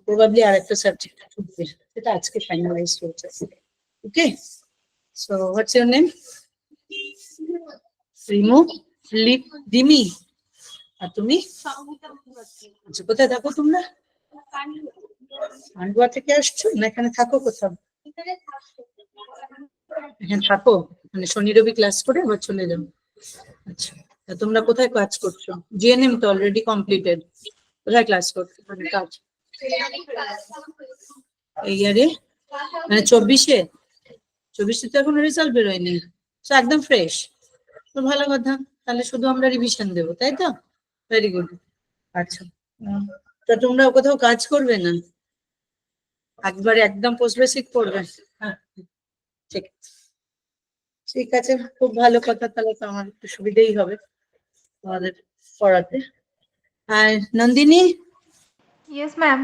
Probably আর একটা subject ঢুকবে, সেটা আজকে ফাইনালাইজ হয়েছে। Okay, so what's your name? Rimu, Rimi. আর তুমি? আচ্ছা, কোথায় থাকো তোমরা? পান্ডুয়া থেকে আসছো না এখানে থাকো কোথাও? এখানে থাকো, মানে শনি রবি ক্লাস করে আবার চলে যাও। আচ্ছা, তা তোমরা কোথায় কাজ করছো? জিএনএম তো অলরেডি কমপ্লিটেড। কোথায় ক্লাস করছো মানে কাজ? এই ইয়ারে মানে 24-এ? 24-এ তো এখনো রেজাল্ট বেরোয়নি, তো একদম ফ্রেশ। তো ভালো কথা, তাহলে শুধু আমরা রিভিশন দেবো, তাই তো? Very good. আচ্ছা, তা তোমরা কোথাও কাজ করবে না? একবারে একদম পোস্ট বেসিক পড়বে? হ্যাঁ, ঠিক আছে, ঠিক আছে, খুব ভালো কথা। তাহলে তো আমার একটু সুবিধেই হবে তোমাদের পড়াতে। আর নন্দিনী, ইয়েস ম্যাম।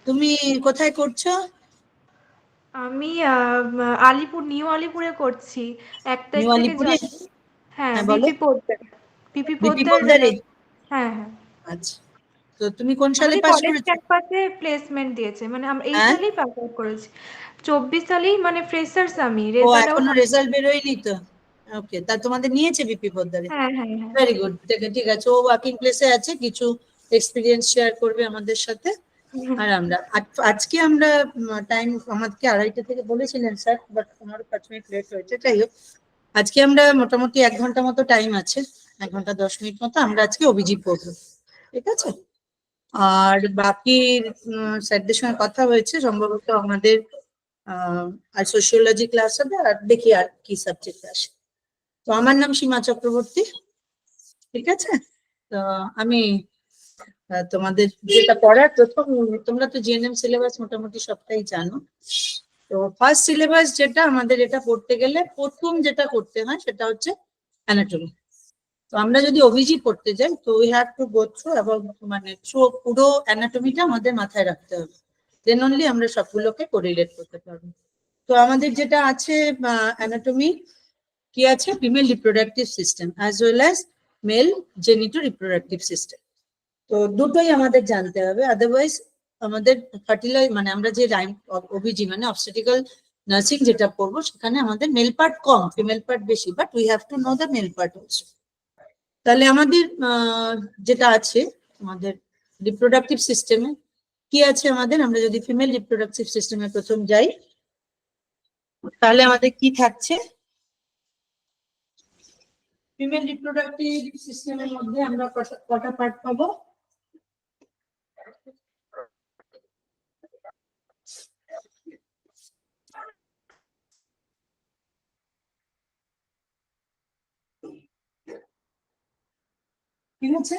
তুমি কোথায় করছো? আমি নিউ আলিপুরে করছি, 1 তারিখ নিউ থেকে আলিপুরে? জয়েন। হ্যাঁ, হ্যাঁ বলো। BP Poddar. BP BP Poddar. পোদ্দারে? হ্যাঁ হ্যাঁ। আচ্ছা, তো তুমি কোন সালে আমাদের পাস কলেজ করেছো? ক্যাম্পাসে প্লেসমেন্ট দিয়েছে, মানে আমরা এই হ্যাঁ, সালেই পাস আউট করেছি। 24 সালেই মানে ফ্রেশার্স, আমি ও রেজাল্ট আউট। এখনো রেজাল্ট বেরোয়নি তো? ওকে, তা তোমাদের নিয়েছে বিপি পোদ্দারে? হ্যাঁ হ্যাঁ হ্যাঁ। ভেরি গুড, ঠিক আছে। ও ওয়ার্কিং প্লেসে আছে, কিছু এক্সপিরিয়েন্স শেয়ার করবে আমাদের সাথে। আর আমরা আজকে আমরা টাইম আমাদেরকে 2:30 থেকে বলেছিলেন স্যার, বাট আমার 5 মিনিট লেট হয়েছে। যাই হোক, আজকে আমরা মোটামুটি 1 ঘন্টা মতো টাইম আছে, 1 ঘন্টা 10 মিনিট মতো আমরা আজকে অভিজিৎ পড়বো, ঠিক আছে? আর বাকি স্যারদের সঙ্গে কথা হয়েছে, সম্ভবত আমাদের আর সোশিওলজি ক্লাস হবে, আর দেখি আর কি সাবজেক্ট আসে। তো আমার নাম সীমা চক্রবর্তী, ঠিক আছে? তো আমি তোমাদের যেটা পড়ার প্রথম, তোমরা তো জিএনএম সিলেবাস মোটামুটি সবটাই জানো। তো ফার্স্ট সিলেবাস যেটা আমাদের, এটা পড়তে গেলে প্রথম যেটা করতে হয় সেটা হচ্ছে অ্যানাটমি। তো আমরা যদি ওভিজি পড়তে যাই, তো we have to go through, এবং মানে পুরো অ্যানাটমিটা আমাদের মাথায় রাখতে হবে, দেন অনলি আমরা সবগুলোকে কোরিলেট করতে পারবো। তো আমাদের যেটা আছে অ্যানাটমি, কি আছে? Female reproductive system as well as male genito reproductive system. তো দুটোই আমাদের জানতে হবে, আদারওয়াইজ আমাদের মানে আমরা যে ওবিজি মানে অবস্টেট্রিক্যাল নার্সিং যেটা পড়বো, সেখানে আমাদের মেল পার্ট কম, ফিমেল পার্ট বেশি, but we have to know the male part also. তাহলে আমাদের যেটা আছে আমাদের রিপ্রোডাক্টিভ সিস্টেমে কি আছে আমাদের, আমরা যদি ফিমেল রিপ্রোডাক্টিভ সিস্টেমে প্রথম যাই, তাহলে আমাদের কি থাকছে? ফিমেল রিপ্রোডাক্টিভ সিস্টেমের মধ্যে আমরা কটা পার্ট পাবো? ঠিক আছে,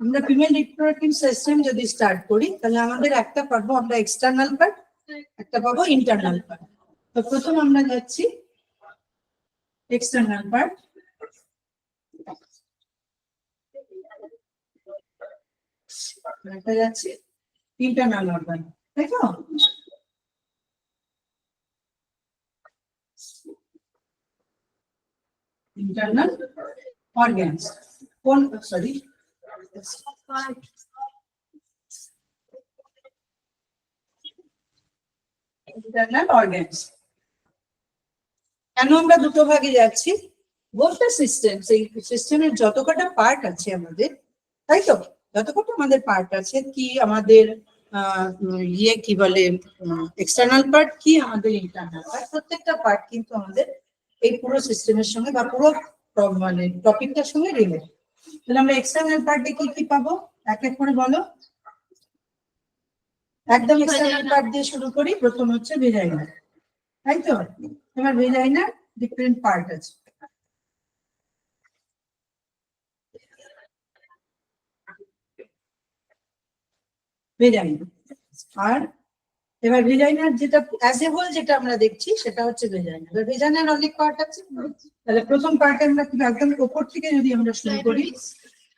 আমরা ফিমেল রিপ্রোডাক্টিভ সিস্টেম যদি স্টার্ট করি, তাহলে আমাদের একটা পাবো আমরা এক্সটার্নাল পার্ট, একটা পাবো ইন্টারনাল পার্ট। তো প্রথম আমরা যাচ্ছি এক্সটার্নাল পার্ট, এটা যাচ্ছে ইন্টারনাল অর্গান, তাই তো? ইন্টারনাল অর্গানস, কোন সরি ইন্টারনাল অর্গানস। কেন আমরা দুটো ভাগে যাচ্ছি? গোটা সিস্টেম, সেই সিস্টেমের যত কটা পার্ট আছে আমাদের, তাই তো, যত কটা আমাদের পার্ট আছে, কি আমাদের ইয়ে কি বলে, এক্সটার্নাল পার্ট কি আমাদের ইন্টারনাল পার্ট, প্রত্যেকটা পার্ট কিন্তু আমাদের এই পুরো সিস্টেমের সঙ্গে বা পুরো মানে টপিকটার সঙ্গে রিলেটেড। তাহলে আমরা এক্সটার্নাল পার্টে কি কি পাবো, এক এক করে বলো। একদম এক্সটার্নাল পার্ট দিয়ে শুরু করি, প্রথম হচ্ছে ভেজাইনা, তাই তো? এবার ভেজাইনা ডিফারেন্ট পার্ট আছে, ভেজাইনা। আর এবার ভেজাইনার যেটা অ্যাজ এ হোল যেটা আমরা দেখছি, সেটা হচ্ছে ভেজাইনা। এবার ভেজাইনার অনেক পার্ট আছে, তাহলে প্রথম পার্টে আমরা কি, একদম উপর থেকে যদি আমরা শুরু করি,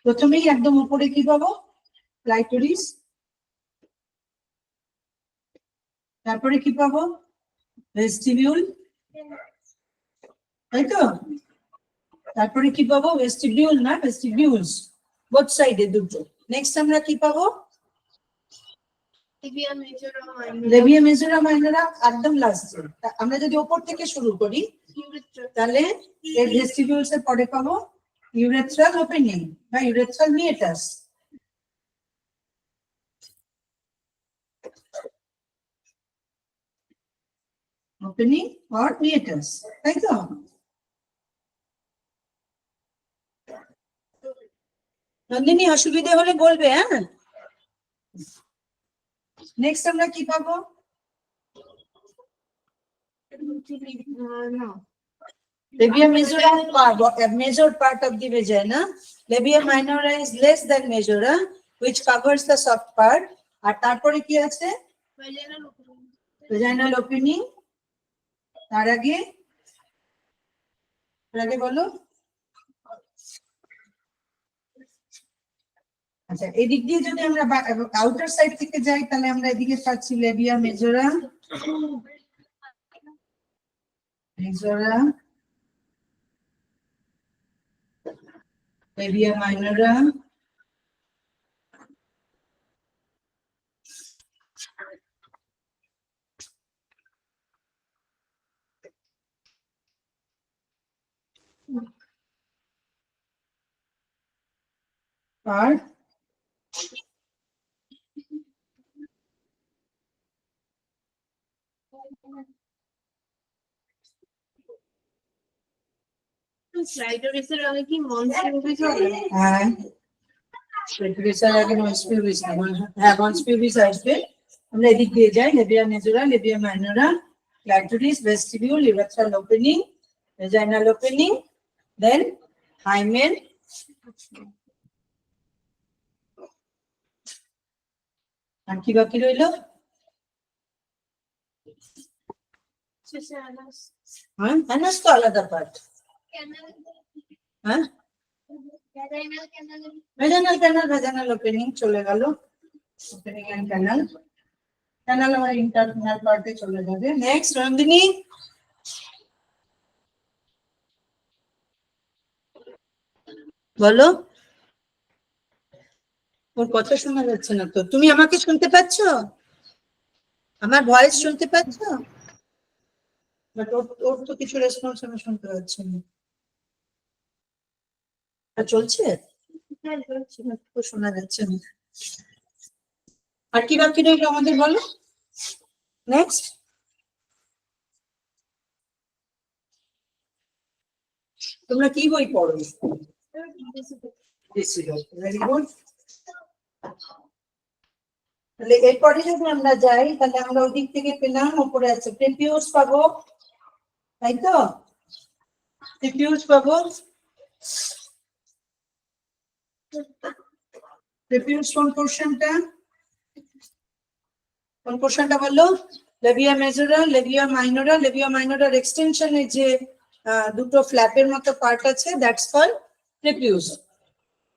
প্রথমেই একদম উপরে কি পাবো? ক্লাইটোরিস। তারপরে কি পাবো? ভেস্টিবিউল, তাই তো? তারপরে কি পাবো? ভেস্টিবিউল না, ভেস্টিবিউলস, বোথ সাইডে দুটো। নেক্সট আমরা কি পাবো? লেবিয়া মেজরা মাইনরা একদম লাস্ট। আমরা যদি ওপর থেকে শুরু করি তাহলে এর ভেস্টিবিউলস এর পরে পাবো ইউরেথ্রাল ওপেনিং বা ইউরেথ্রাল মিয়েটাস। ওপেনিং অর মিয়েটাস, তাই তো? নন্দিনী অসুবিধা হলে বলবে, হ্যাঁ। নেক্সট আমরা কি পাবো? Labia majora is major part of the vagina. Labia minora is less than majora, which covers the soft part. আর তারপরে কি আছে? Vaginal opening. তার আগে বলো। আচ্ছা, এদিক দিয়ে যদি আমরা আউটার সাইড থেকে যাই তাহলে আমরা এদিকে পাচ্ছি লেবিয়া মেজরা, লেবিয়া মাইনরা, আর আগে কি মঞ্চ পিউবিস হবে? হ্যাঁ, স্লাইডারের আগে মঞ্চ পিউবিস, হ্যাঁ মঞ্চ পিউবিস আসবে। আমরা এদিক দিয়ে যাই, labia majora, labia minora, clitoris, vestibule, urethral opening, vaginal opening, then hymen, আর কি বাকি রইল? হ্যাঁ, অ্যানাস তো আলাদা পার্ট। হ্যাঁ, ভ্যাজাইনাল ক্যানাল, ভ্যাজাইনাল ওপেনিং চলে গেল, ওপেনিং এন্ড ক্যানাল, ক্যানাল আমার ইন্টারনাল পার্টে চলে যাবে। নেক্সট নন্দিনী, বলো। ওর কথা শোনা যাচ্ছে না তো। তুমি আমাকে শুনতে পাচ্ছ? আমার ভয়েস শুনতে পাচ্ছ? বাট ওর তো কিছু রেসপন্স আমি শুনতে পাচ্ছি না। চলছে? শোনা যাচ্ছে না। আর কি বাকি রইল আমাদের, বলো। নেক্সট, তোমরা কি বই পড়ো? Very good. তাহলে এরপরে যদি আমরা যাই তাহলে আমরা ওই দিক থেকে পেলাম, উপরে আছে প্রেপিউস পাবো, তাই তো? প্রেপিউস পাবো, প্রেপিউস কোন পোর্শনটা বললো? Libya majora, labia মাইনরা। লেবিয়া মাইনরার এক্সটেনশনে যে দুটো ফ্ল্যাপের মতো পার্ট আছে, দ্যাটস কল্ড প্রেপিউস।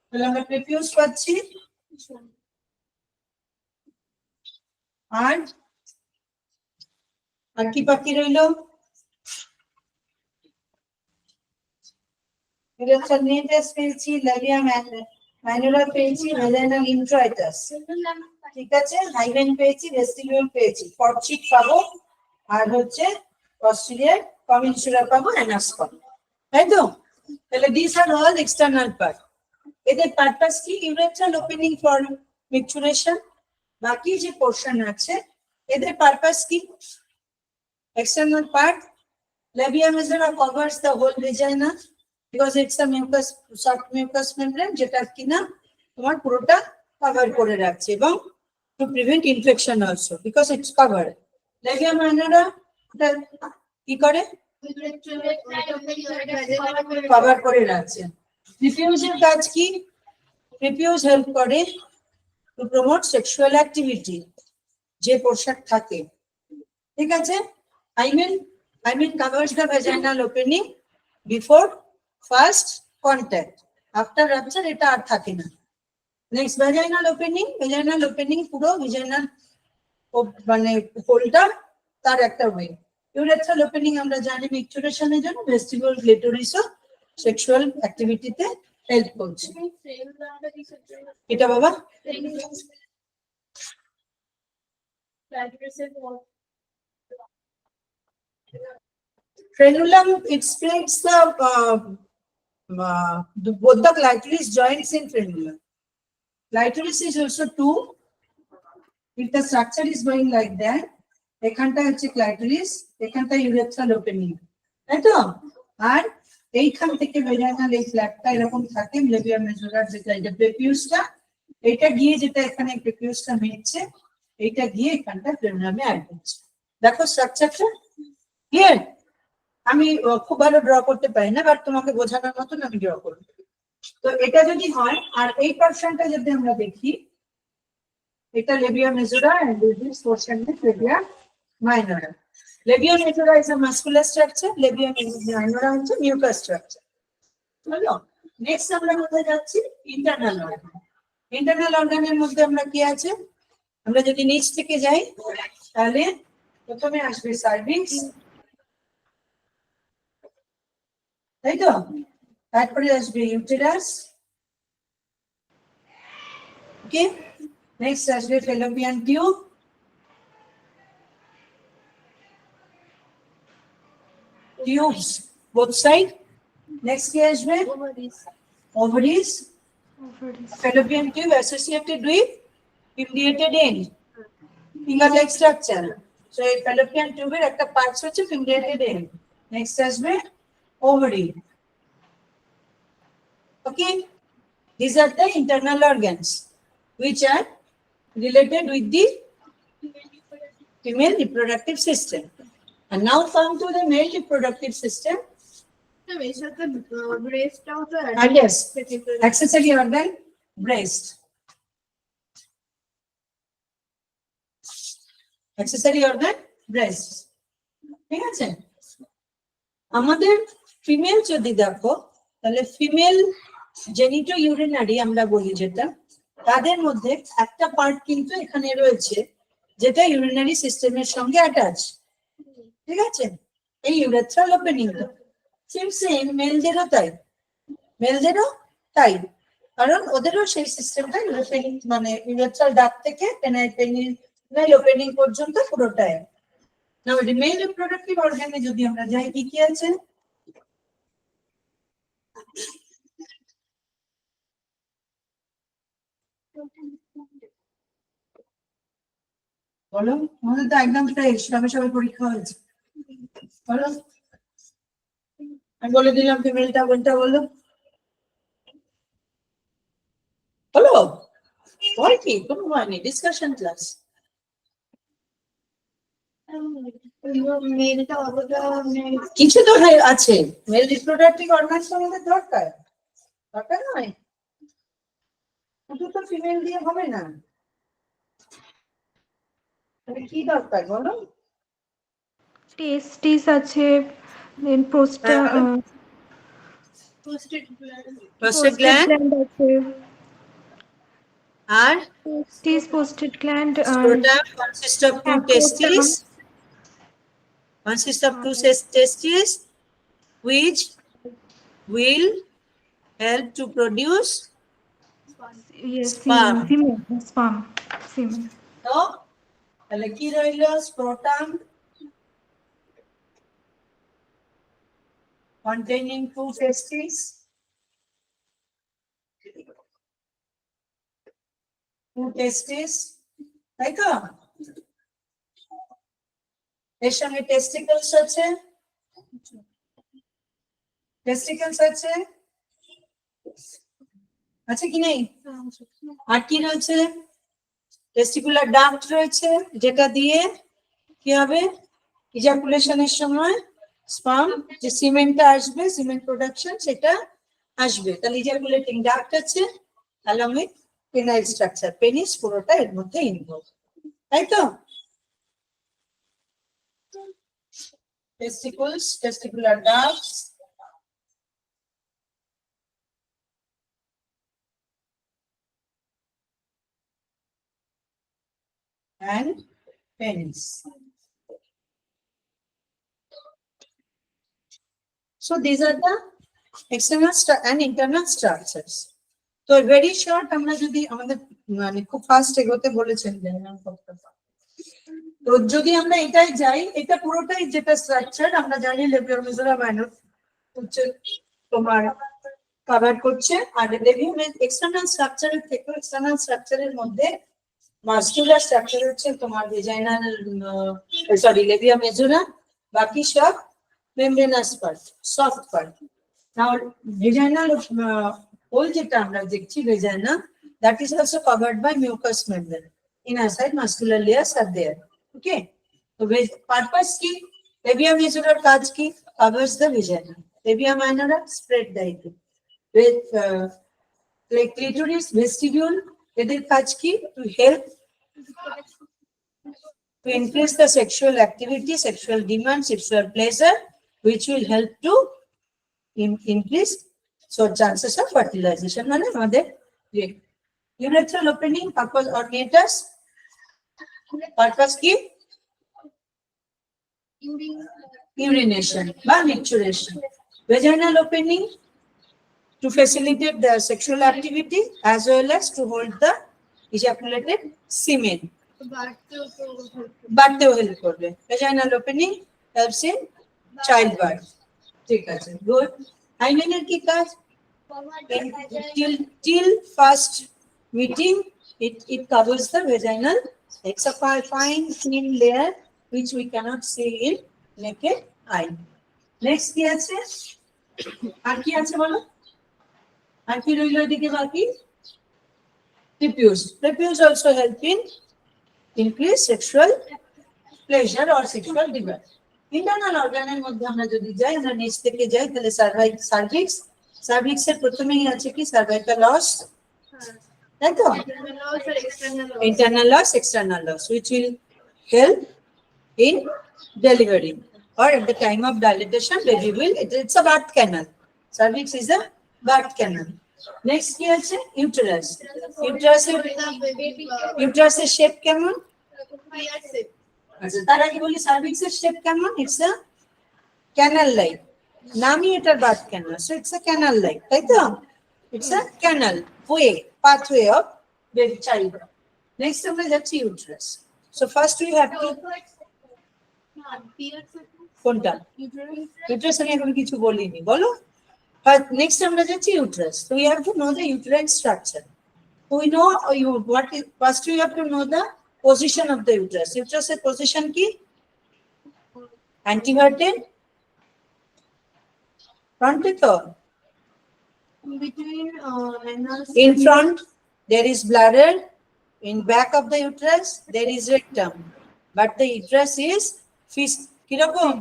তাহলে আমরা প্রেপিউস পাচ্ছি। আর কি বাকি রইল? ইউরেথ্রাল মিয়েটাস পেয়েছি, লেবিয়া মাইনরা পেয়েছি, ভ্যাজাইনাল ইন্ট্রোইটাস, ঠিক আছে, হাইমেন পেয়েছি, ভেস্টিবিউল পেয়েছি, পরচিট পাবো, আর হচ্ছে পস্টেরিয়র কমিনসুরা পাবো, অ্যানাস পাবো, তাই তো? তাহলে this are all external part. এদের পারপাস কি? Urethral opening for micturition. বাকি যে পোর্শন আছে এদের পারপাস কি? External part. Labia majora covers the whole vagina because it's a mucous, soft mucous membrane, যেটা কিনা তোমার পুরোটা কভার করে রাখছে, এবং to prevent infection also because it's cover. Labia minora কি করে? কভার করে রাখছে। প্রিপিউসের কাজ কি? প্রিপিউস হেল্প করে টু প্রমোট সেক্সুয়াল অ্যাক্টিভিটি, যে পোর্শন থাকে, ঠিক আছে? Hymen covers the vaginal opening before first contact. After rupture এটা আর থাকে না। নেক্সট vaginal opening পুরো vaginal মানে হোলটা তার একটা ওয়ে। ইউরেথ্রাল ওপেনিং আমরা জানি মিকচুরেশনের জন্য, ভেস্টিবিউল ক্লিটোরিসও সেক্সুয়াল অ্যাক্টিভিটিতে হেল্প করছে। এটা বাবা Frenulum, it splits both the clitoris joints in frenulum. Clitoris is also two. If the structure is going like that, এখানটা হচ্ছে ক্লাইটোরিস, এখানটা ইউরেথ্রাল ওপেনিং, তাই তো? আর এইখান থেকে ভেজাইনাল এই ফ্ল্যাটটা এরকম থাকে, লেবিয়া মেজোরার যেটা, এটা প্রেপিউসটা, এটা গিয়ে যেটা এখানে প্রেপিউসটা মিটছে, এইটা গিয়ে এখানটা ফ্রেনুলামে অ্যাড হচ্ছে। দেখো স্ট্রাকচারটা ক্লিয়ার? আমি খুব ভালো ড্র করতে পারি না, বাট তোমাকে বোঝানোর মতন আমি ড্র করব। তো এটা যদি হয়, আর এই পার্সনটা যদি আমরা দেখি, এটা Libya মেজোরা and this portion is labia minora. Labia majora is a muscular structure, labia minora is a mucous structure. চলো নেক্সট আমরা কোথায় যাচ্ছি? Internal organ. ইন্টারনাল অর্গানের মধ্যে আমরা কি আছে? আমরা যদি নিচ থেকে যাই তাহলে প্রথমে আসবে সার্ভিক্স, তাই তো? তারপরে আসবে ইউটেরাস, ওকে? Next আসবে fallopian tube, tubes both side. Next কি আসবে? Ovaries. Fallopian tube associated with fimbriated end, finger-like structure. So এই fallopian tube এর একটা পার্টস হচ্ছে fimbriated end. Next আসবে ovary. Okay, these are the internal organs which are related with the female reproductive system. And now come to the male reproductive system. Yes, accessory organ, breast. Accessory organ, breast. ঠিক আছে? আমাদের female যদি দেখো তাহলে female genito urinary আমরা বলি যেটা, তাদের মধ্যে একটা পার্ট কিন্তু এখানে রয়েছে যেটা ইউরিনারি সিস্টেমের সঙ্গে অ্যাটাচ, ঠিক আছে? এই ইউরেথ্রাল ওপেনিং। সেম মেলদেরও তাই, মেলদেরও তাই, কারণ ওদেরও সেই সিস্টেমটা মানে ইউরেথ্রাল ডাক্ট থেকে পেনাইল ওপেনিং পর্যন্ত পুরোটাই। নাও মেল রিপ্রোডাক্টিভ অর্গানে যদি আমরা যাই, কি কি আছে? বলো, আমাদের তো একদম ফ্রেশ, সবে পরীক্ষা হয়েছে। বলো, আমি বলে দিলাম ফিমেলটা কোনটা, বলো বলো। হয় কি? কোনো হয়নি, ডিসকাশন ক্লাস। কিছু তো আছে, মেল রিপ্রোডাক্টিভ অর্গানস আমাদের দরকার, দরকার নয় শুধু তো ফিমেল দিয়ে হবে না। কি দরকার বলো? টেস্টিস আছে, দেন প্রোস্টেট গ্ল্যান্ড আছে, আর testis, prostate gland, scrotum consists of two testes, which will help to produce sperm. semen. তো তাহলে কি রইলো? scrotum containing two testes, তাই তো? এর সঙ্গে টেস্টিকলস আছে, আছে কি নেই? আর কি রয়েছে? টেস্টিকুলার ডাক্ট রয়েছে, যেটা দিয়ে কি হবে? ইজাকুলেশনের সময় স্পার্ম যে সিমেন্টটা আসবে, সিমেন্ট প্রোডাকশন সেটা আসবে। তাহলে ইজাকুলেটিং ডাক্ট আছে, along with penile structure, penis পুরোটা এর মধ্যে ইনভলভ, তাই তো? testicles, testicular ducts, and penis. So these are the external and internal structures. So very short, আমরা যদি আমাদের মানে খুব ফাস্ট এগোতে বলেছেন, তো যদি আমরা এটাই যাই, এটা পুরোটাই যেটা স্ট্রাকচার আমরা জানি লেবিয়াম মেজোরা মাইনর হচ্ছে তোমার কভার করছে। আর লেবিয়াম এক্সটার্নাল স্ট্রাকচারের থেকে এক্সটার্নাল স্ট্রাকচারের মধ্যে মাস্কুলার স্ট্রাকচার হচ্ছে তোমার ভেজাইনাল লেবিয়া মেজোরা, বাকি সব মেমব্রেনাস পার্ট, সফট পার্ট। নাও ভেজাইনাল হোল যেটা আমরা দেখছি vagina, that is also covered by mucous membrane. Inner side muscular layers are there. Okay, so purpose ki labia majora কাজ কি, covers the vagina, labia minora spread the it with like clitoris vestibule, এদের কাজ কি, to help to increase the sexual activity, sexual demand, sexual pleasure, which will help to increase so chances of fertilization. মানে আমাদের urethral opening purpose or meatus, purpose কি, urination বা micturition. Vaginal opening to facilitate the sexual activity as well as to hold the ejaculated semen. বাড়তেও help করবে। vaginal opening helps in childbirth. ঠিক আছে, good. হাইমেনের কি কাজ? till first meeting it covers the vaginal, it's a fine thin layer which we cannot see in naked eye. Next কি আছে? আর কি আছে বলো? আর কি রইল এদিকে বাকি? Prepuce also help in increase sexual pleasure or sexual demand. Internal অর্গানের মধ্যে আমরা যদি যাই, আমরা নিচ থেকে যাই, তাহলে সার্ভিক্স এর প্রথমেই আছে কি, সার্ভাইকাল লস, তাই তো? Internal loss, external loss, which will help in delivery or at the time of dilatation baby will, it's a birth canal. Cervix is a birth canal. Next কি আছে? ইউটেরাস। ইউটেরাসের শেপ কেমন? আচ্ছা, তার আগে বলি সার্ভিক্সের shape কেমন? ইটস আ ক্যানাল লাইক, নামই এটা birth canal, so it's a canal like, তাই তো? It's a canal way, pathway of baby child. Next আমরা যাচ্ছি uterus. So first we have two, কোনটা? ইউটেরাস আমি এখন কিছু বলিনি, বলো। Next আমরা যাচ্ছি uterus. So we have to know the uterine structure. We know what is, first we have to know the position of the uterus. Uterus এর position কি? Anteverted, front এ তো? Between In front there is bladder, in back of the uterus there is rectum, but the uterus is fist কিরকম?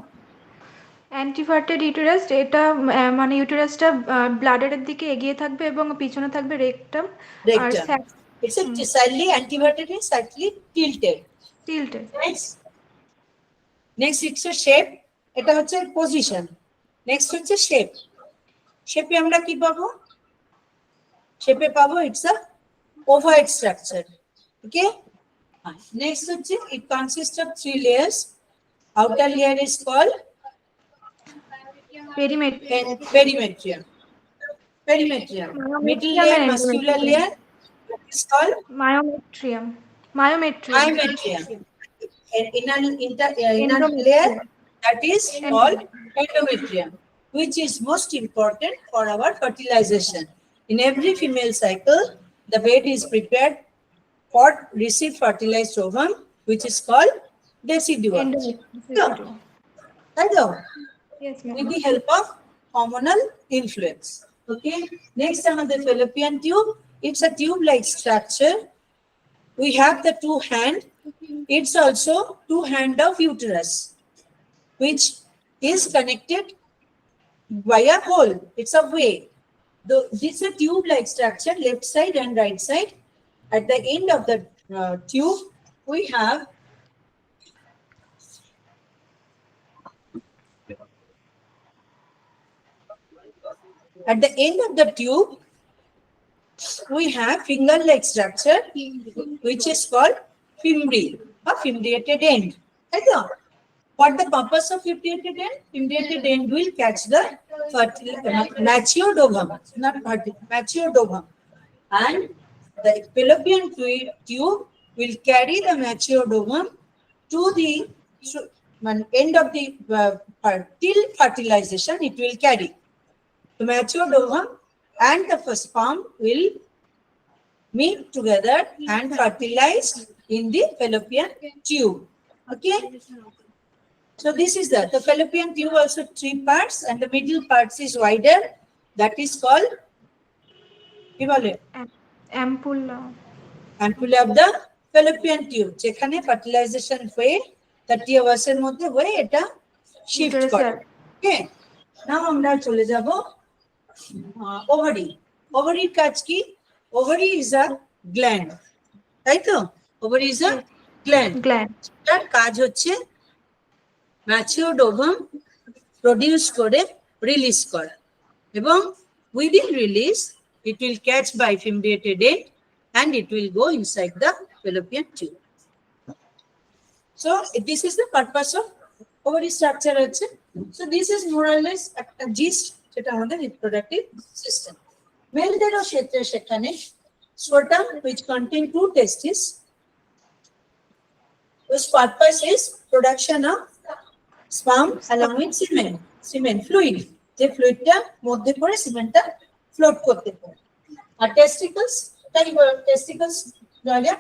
অ্যান্টিভার্টেড uterus, এটা মানে ইউটেরাসটা ব্লাডারের দিকে এগিয়ে থাকবে এবং পিছনে থাকবে রেকটাম। আর It's a slightly anteverted is slightly tilted. Next it's a shape, এটা হচ্ছে পজিশন। নেক্সট হচ্ছে শেপ। শেপে আমরা কি পাবো? শেপে পাবো it's a ovoid structure. Okay, next হচ্ছে it consist of 3 layers. Outer layer is called perimetrium. Middle layer, muscular layer is called myometrium. And inner layer, that is called endometrium, which is most important for our fertilization. In every female cycle, the bed is prepared for receive fertilized ovum, which is called deciduum. Yes, ma'am. With the help of hormonal influence. Okay. Next, another fallopian tube. It's a tube-like structure. We have the two hand. It's also two hand of uterus, which is connected by a hole. It's a way. This is a tube-like structure, left side and right side. At the end of the tube, we have finger-like structure, which is called fimbriae, a fimbriated end. What the purpose of fimbriated end? Fimbriated end will catch the matured ovum, matured ovum, and the fallopian tube will carry the matured ovum to the end of the till fertilization it will carry. The matured ovum and the sperm will meet together and fertilize in the fallopian tube. Okay. So this is the fallopian tube also 3 parts, and the middle parts is wider. That is called ampulla of the fallopian tube. যেখানে fertilization হয়ে 30 hours এর মধ্যে হয়ে এটা shift করে। ওকে, নাও আমরা চলে যাব ওভারি। ওভারির কাজ কি? ওভারি ইজ আ গ্ল্যান্ড, তাই তো? Ovary is a gland. তার কাজ হচ্ছে ম্যাচিওরড ওভাম প্রডিউস করে রিলিজ করা, এবং within release it will catch by fimbriated egg and it will go inside the fallopian tube. So this is the purpose of ovary structure. So this is more or less a gist যেটা আমাদের reproductive system. মেলদেরও ক্ষেত্রে সেখানে scrotum which contain 2 testes, whose purpose is production of sperm along with semen fluid. যে ফ্লুইডটা মধ্যে পড়ে সিমেন্টটা float করতে পারে। আর টেস্টিকলস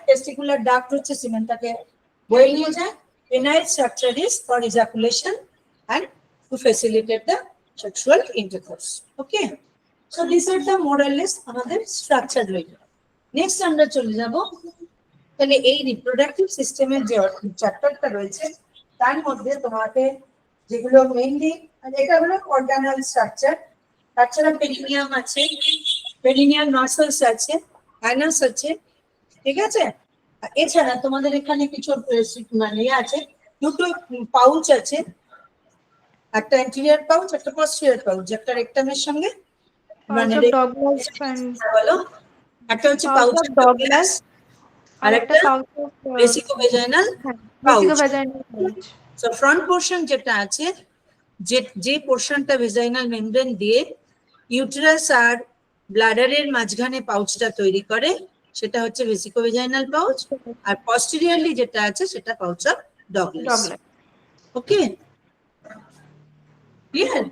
testicular duct হচ্ছে সিমেন্টটাকে বয়ে নিয়ে যায়। Penile structure is for ejaculation and to facilitate the sexual intercourse. Okay, so these are the more or less আমাদের স্ট্রাকচার রইল। নেক্সট আমরা চলে যাব তাহলে এই রিপ্রোডাক্টিভ সিস্টেমের যে চ্যাপ্টারটা রয়েছে তার মধ্যে তোমাকে যেগুলো মেইনলি, এটা হলো অর্গানাল স্ট্রাকচার। তাছাড়া পেরিনিয়াম আছে, পেরিনিয়াল মাসলস আছে, অ্যানাস আছে, ঠিক আছে? এছাড়া তোমাদের এখানে কিছু আছে, 2টো পাউচ আছে, একটা অ্যান্টেরিয়র পাউচ, একটা পস্টেরিয়র পাউচ, একটা রেকটামের সঙ্গে বলো, একটা হচ্ছে পাউচ অফ ডগলাস আর একটা ভেসিকোভেজাইনাল পাউচ। সো ফ্রন্ট পোরশন যেটা আছে, যে পোরশনটা ভেজাইনাল মেমব্রেন দিয়ে ইউটেরাস আর ব্লাডারের মাঝখানে পাউচটা তৈরি করে, সেটা হচ্ছে ভেসিকোভেজাইনাল পাউচ। আর পস্টেরিয়রলি যেটা আছে সেটা pouch of Douglas. Okay, clear?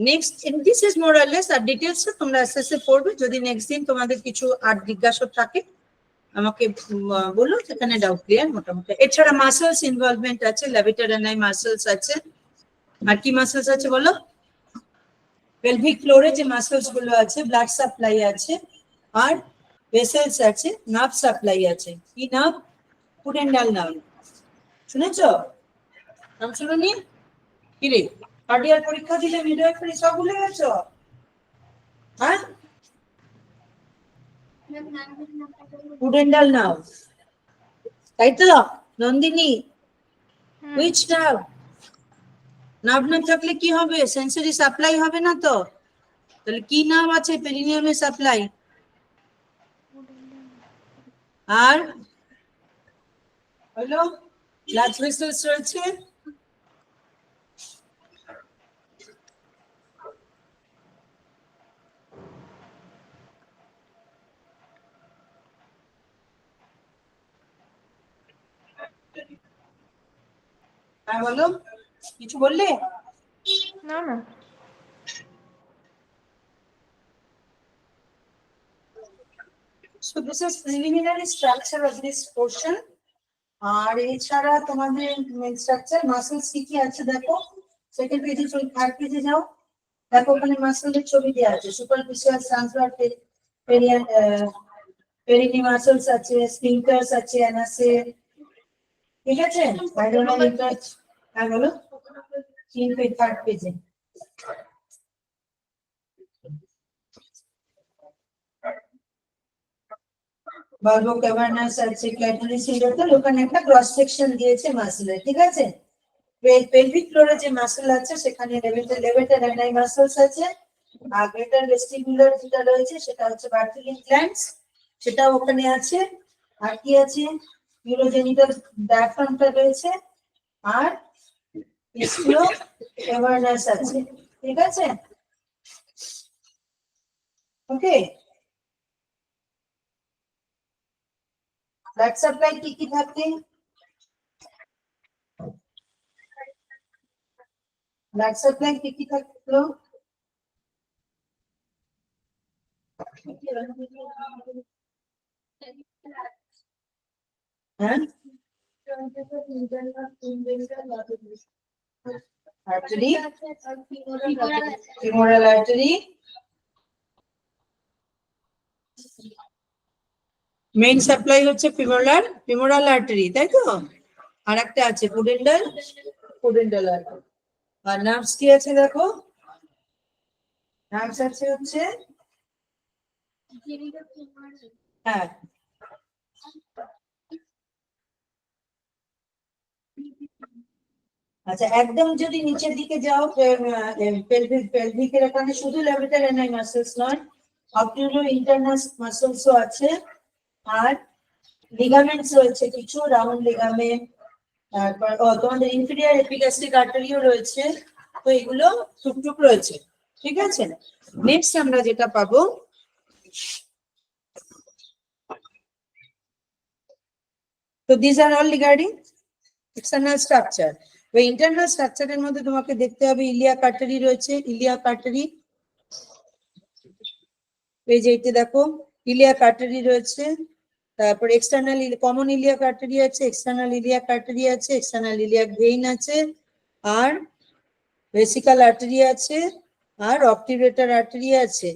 Next this is more or less, আর ডিটেলস তোমরা আস্তে আস্তে পড়বে। যদি নেক্সট দিন তোমাদের কিছু আর জিজ্ঞাসা থাকে আমাকে বলো, সেখানে ডাউট ক্লিয়ার মোটামুটি। এছাড়া মাসলস ইনভলভমেন্ট আছে, ল্যাভিটারানাই মাসলস আছে, আর কি মাসলস আছে বলো? পেলভিক ফ্লোরে যে মাসলস গুলো আছে, ব্লাড সাপ্লাই আছে, আর ভেসেলস আছে, নার্ভ সাপ্লাই আছে। কি নার্ভ? Pudendal nerve. শুনেছো? নাম শুনোনি? কি রে, কার্ডিয়াল পরীক্ষা দিলে মিডওয়াইফারি সব ভুলে গেছো? হ্যাঁ, পুডেন্ডাল নার্ভ, তাই তো নন্দিনী? Which nerve? নার্ভ না থাকলে কি হবে? সেন্সরি সাপ্লাই হবে না তো। তাহলে কি নার্ভ আছে? পেরিনিয়ামে সাপ্লাই। আর হলো ব্লাড ভেসেলস রয়েছে, বলো কিছু বললে? না না, so this is preliminary structure of this portion. আর এছাড়া তোমাদের মেইন স্ট্রাকচার মাসলস কি আছে দেখো, সেকেন্ড পেজে, থার্ড পেজে যাও, দেখো ওখানে মাসলের ছবি দেওয়া আছে। সুপারফিশিয়াল ট্রান্সভার পেরিনি মাসলস আছে, স্ফিংক্টারস আছে, অ্যানাসে, ঠিক আছে? ভাইরাল ইন্টাচ, হ্যাঁ বলো, থার্ড পেজে। বালবো ক্যাভার্নাস আছে, ক্যাটারিস হিডারটাল, ওখানে একটা ক্রস সেকশন দিয়েছে মাসলের, ঠিক আছে? পেলভিক ফ্লোরে যে মাসল আছে সেখানে লেভেটারানাই মাসলস আছে, আর গ্রেটার ভেস্টিবুলার যেটা রয়েছে সেটা হচ্ছে বার্থিলিন গ্ল্যান্ডস, সেটা ওখানে আছে। আর কি আছে? ইউরোজেনিটাল ডায়াফ্রামটা রয়েছে, আর ইসিও অ্যাওয়ারনেস আছে, ঠিক আছে? ওকে, ব্লাড সাপ্লাই কি কি থাকে? ব্লাড সাপ্লাই কি কি থাকলো? হ্যাঁ, artery, femoral artery, main supply হচ্ছে ফিমোরাল আর্টারি, তাই তো? আর একটা আছে পুডেন্টাল আর্টারি। আর নার্ভস কি আছে দেখো, নার্ভস আছে হচ্ছে, হ্যাঁ, আচ্ছা একদম যদি নিচের দিকে যাও, পেলভিকের এখানে শুধু লেভিটার এনাই মাসেলস নয়, অপটিউরো ইন্টারনাল মাসেলসও আছে, আর লিগামেন্টস রয়েছে কিছু, রাউন্ড লিগামেন্ট, তারপর তোমাদের ইনফিরিয়র এপিগ্যাস্ট্রিক আর্টারিও রয়েছে, তো এগুলো টুকটুক রয়েছে, ঠিক আছে? নেক্সট আমরা যেটা পাবো, তো this are all regarding external structure. ওই ইন্টারনাল স্ট্রাকচারের মধ্যে তোমাকে দেখতে হবে ইলিয়াক আর্টারি রয়েছে, ইলিয়াক আর্টারি, এই যে এটা দেখো ইলিয়াক আর্টারি রয়েছে, তারপর এক্সটার্নাল কমন ইলিয়াক আর্টারি আছে, এক্সটার্নাল ইলিয়াক আর্টারি আছে, এক্সটার্নাল ইলিয়াক ভেইন আছে, আর ভেসিকাল আর্টারি আছে, আর অবটিউরেটর আর্টারি আছে,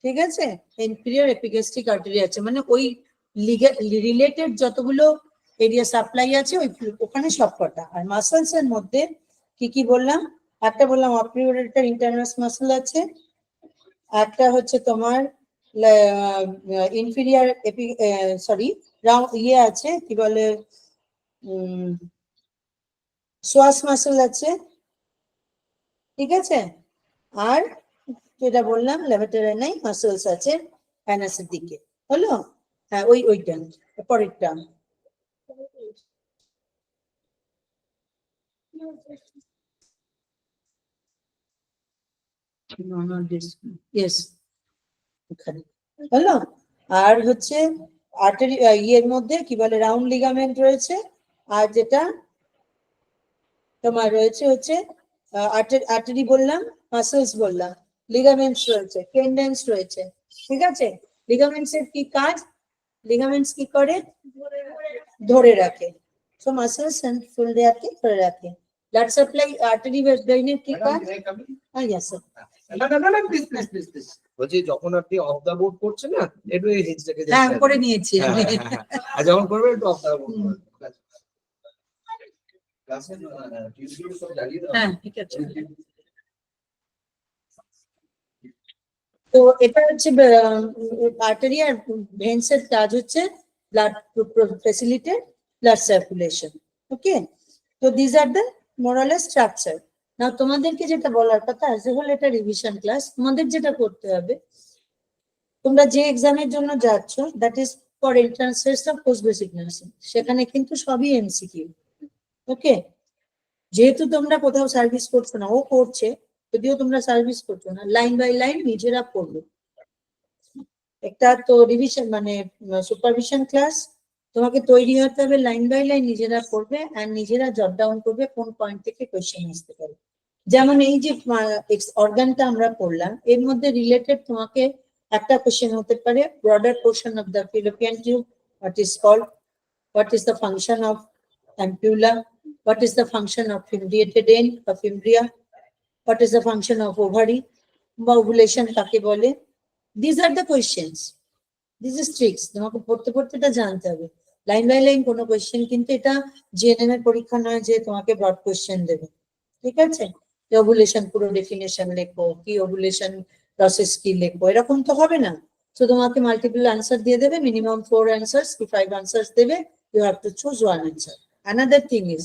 ঠিক আছে? ইনফিরিয়র এপিগ্যাস্ট্রিক আর্টারি আছে, মানে ওই রিলেটেড যতগুলো এরিয়া সাপ্লাই আছে ওই ওখানে সবকটা। আর মাসলস এর মধ্যে কি কি বললাম, একটা বললাম অবটিউরেটর ইন্টারনাস মাসল আছে, একটা হচ্ছে তোমার ইনফিরিয়র সরি ইয়ে আছে, কি বলে, সোয়াস মাসল আছে, ঠিক আছে? আর যেটা বললাম লেভেটারাইনাই মাসলস আছে অ্যানাসের দিকে, হলো? হ্যাঁ, ওইটা পরেরটা। হলো? আর হচ্ছে আর্টারি, ইয়ের মধ্যে কি বলে রাউন্ড লিগামেন্ট রয়েছে, আর যেটা তোমার রয়েছে হচ্ছে আর্টারি বললাম, মাসলস বললাম, লিগামেন্টস রয়েছে, টেন্ডেন্স রয়েছে, ঠিক আছে? লিগামেন্টস এর কি কাজ? লিগামেন্টস কি করে? ধরে রাখে। সো মাসলস এন্ড ফুল দেয়াকে ধরে রাখে। ব্লাড সাপ্লাই আর্টারি ভেইনের কি কাজ? হ্যাঁ, ইয়েস স্যার। বলছি যখন আপনি অফ দা বোর্ড করছেন না, একটু এই জিনিসটাকে হ্যাঁ, করে নিয়েছি আমি। আর যখন করবেন একটু অফ দা বোর্ড। হ্যাঁ, ঠিক আছে। তো এটা হচ্ছে আর্টারি আর ভেন্স এর কাজ হচ্ছে ব্লাড ফেসিলিটেট ব্লাড সার্কুলেশন, ওকে? তো দিস আর দ্য মোরালেস স্ট্রাকচার। নাও তোমাদেরকে যেটা বলার কথা, অ্যাজ এ হোল এটা রিভিশন ক্লাস, তোমাদের যেটা করতে হবে, তোমরা যে এক্সামের জন্য যাচ্ছ, that is for entrance test of post basic nursing, সেখানে কিন্তু সবই এমসিকিউ, ওকে? যেহেতু তোমরা কোথাও সার্ভিস করছো না, ও করছে, যদিও তোমরা সার্ভিস করছো না, লাইন বাই লাইন নিজেরা পড়বে। একটা তো রিভিশন মানে সুপারভিশন ক্লাস, তোমাকে তৈরি হতে হবে, লাইন বাই লাইন নিজেরা পড়বে আর নিজেরা জট ডাউন করবে কোন পয়েন্ট থেকে কোয়েশ্চেন আসতে পারে। যেমন এই যে অর্গানটা আমরা পড়লাম, এর মধ্যে রিলেটেড তোমাকে একটা কোয়েশ্চেন হতে পারে, broader portion of the fallopian tube, what is called, what is the function of ampulla, what is the function of fimbriated end or fimbria, what is the function of ovary, ovulation কাকে বলে, these are the questions, this is tricks, তোমাকে পড়তে পড়তে এটা জানতে হবে। Line by line কোনো question কিন্তু এটা জিএনএম এর পরীক্ষা নয় যে তোমাকে ব্রড কোয়েশ্চেন দেবে, ঠিক আছে? ওভুলেশন পুরো ডেফিনেশন লেখো, কি ওভুলেশন প্রসেস কি লেখো, এরকম তো হবে না। তো তোমাকে মাল্টিপল আনসার দিয়ে দেবে, মিনিমাম 4 answers কি 5 answers দেবে, you have to choose one answer. Another thing is,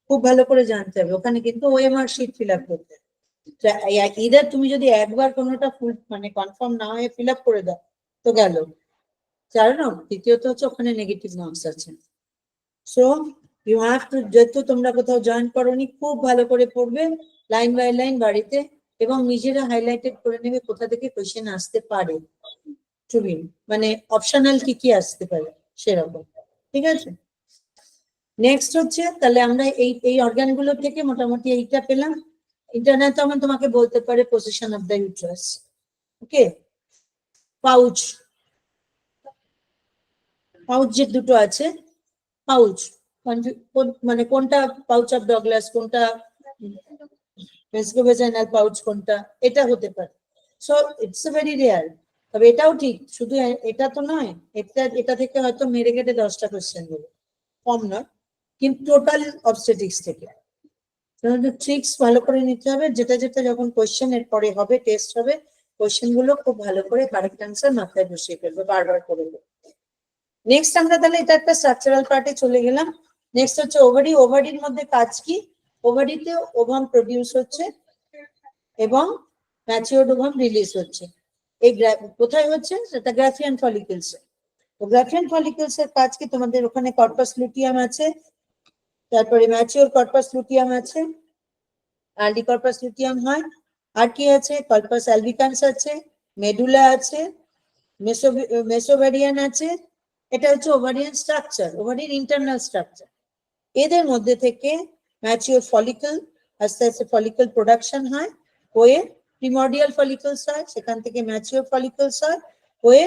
খুব ভালো করে জানতে হবে ওখানে কিন্তু ওএমআর শিট ফিল আপ করতে হবে। ইদার তুমি যদি একবার কোনোটা ফুল মানে কনফার্ম না হয়ে ফিল আপ করে দাও তো গেল, কারণ দ্বিতীয়ত হচ্ছে ওখানে নেগেটিভ মার্কস আছে, সো ইউ হ্যাভ টু, যেহেতু তোমরা কোথাও জয়েন করোনি, খুব ভালো করে পড়বে লাইন বাই লাইন বাড়িতে, এবং নিজেরা হাইলাইটেড করে নেবে কোথা থেকে কোয়েশ্চেন আসতে পারে, মানে অপশনাল কি কি আসতে পারে সেরকম। ঠিক আছে, নেক্সট হচ্ছে তাহলে আমরা এই অর্গানগুলো থেকে মোটামুটি এইটা পেলাম। ইন্টারনাল তখন তোমাকে বলতে পারে position of the uterus. Okay, pouch, pouch যে দুটো আছে, পাউচ মানে কোনটা পাউচ অফ ডগলাস, কোনটা ভেসিকোভেজাইনাল পাউচ, কোনটা, এটা হতে পারে। So it's a very rare, তবে এটাও ঠিক, শুধু এটা তো নয়, এটা থেকে হয়তো মেরে কেটে 10টা কোশ্চেন দেবে, কম নয়, কিন্তু টোটাল অবস্টেটিক্স থেকে ট্রিক্স ভালো করে নিতে হবে, যেটা যেটা যখন কোয়েশ্চেন এর পরে হবে, টেস্ট হবে, কোয়েশ্চেন গুলো খুব ভালো করে কারেক্ট অ্যান্সার মাথায় বসিয়ে ফেলবে, বারবার করে। নেক্সট আমরা তাহলে এটা একটা স্ট্রাকচারাল পার্টে চলে গেলাম। নেক্সট হচ্ছে ওভারি। ওভারির মধ্যে কাজ কি? ওভারিতে ওভাম প্রডিউস হচ্ছে এবং ম্যাচিওরড ওভাম রিলিজ হচ্ছে। এই কোথায় হচ্ছে? সেটা গ্রাফিয়ান ফলিকলস। তো গ্রাফিয়ান ফলিকলস এর কাজ কি? তোমাদের ওখানে কর্পাস লুটিয়াম আছে, তারপরে ম্যাচিওর কর্পাস লুটিয়াম আছে, আর্লি কর্পাস লুটিয়াম হয়, আর কি আছে? কর্পাস অ্যালবিকান্স আছে, মেডুলা আছে, মেসোভেরিয়ান আছে। এটা হচ্ছে ওভারিয়ান স্ট্রাকচার, ওভারির ইন্টারনাল স্ট্রাকচার। এদের মধ্যে থেকে ম্যাচিওর ফলিকল, আস্তে আস্তে ফলিকল প্রোডাকশন হয়, হয়ে প্রিমর্ডিয়াল ফলিকলস হয়, সেখান থেকে ম্যাচিওর ফলিকলস হয়, হয়ে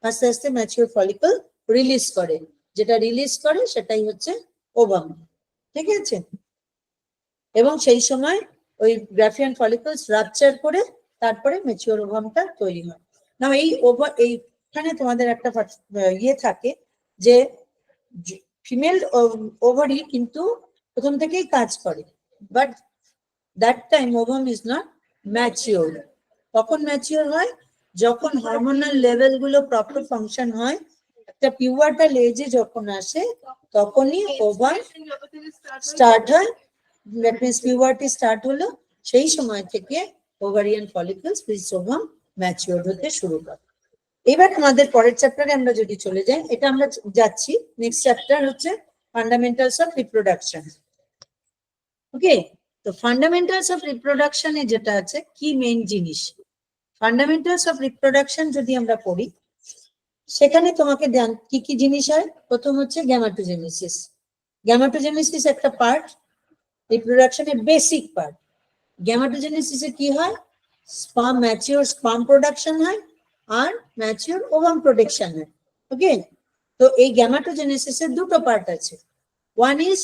আস্তে আস্তে ম্যাচিওর ফলিকল রিলিজ করে, যেটা রিলিজ করে সেটাই হচ্ছে ওভাম। ঠিক আছে, এবং সেই সময় ওই গ্রাফিয়ান ফলিকলস রাপচার করে তারপরে ম্যাচিওর ওভামটা তৈরি হয়। না এইখানে তোমাদের একটা ইয়ে থাকে যে ফিমেল ওভারি কিন্তু প্রথম থেকেই কাজ করে, but that time ovum is not mature. কখন ম্যাচিওর হয়? যখন হরমোনাল লেভেল গুলো প্রপার ফাংশন হয়, একটা পিউবার্টাল এজে যখন আসে, তখনই ওভাম স্টার্ট হয়। দ্যাট মিন্স পিউবার্টি স্টার্ট হলো, সেই সময় থেকে ওভারিয়ান ফলিকলস ওভাম ম্যাচিওর হতে শুরু করে। এবার আমাদের পরের চ্যাপ্টারে আমরা যদি চলে যাই, এটা আমরা যাচ্ছি, নেক্সট চ্যাপ্টার হচ্ছে ফান্ডামেন্টালস অফ রিপ্রোডাকশন। ওকে, তো ফান্ডামেন্টালস অফ রিপ্রোডাকশনে যেটা আছে কি মেইন জিনিস, ফান্ডামেন্টালস অফ রিপ্রোডাকশন যদি আমরা পড়ি, সেখানে তোমাকে কি কি জিনিস হয়? প্রথম হচ্ছে গ্যামাটোজেনেসিস। গ্যামাটোজেনেসিস একটা পার্ট, রিপ্রোডাকশনের বেসিক পার্ট। গ্যামাটোজেনেসিসে কি হয়? স্পার্ম ম্যাচিওর স্পার্ম প্রোডাকশন হয়, আর ম্যাচিওর ওভাম প্রোটেকশন হয়। ওকে, তো এই গ্যামাটোজেনেসিসের দুটো পার্ট আছে। ওয়ান ইজ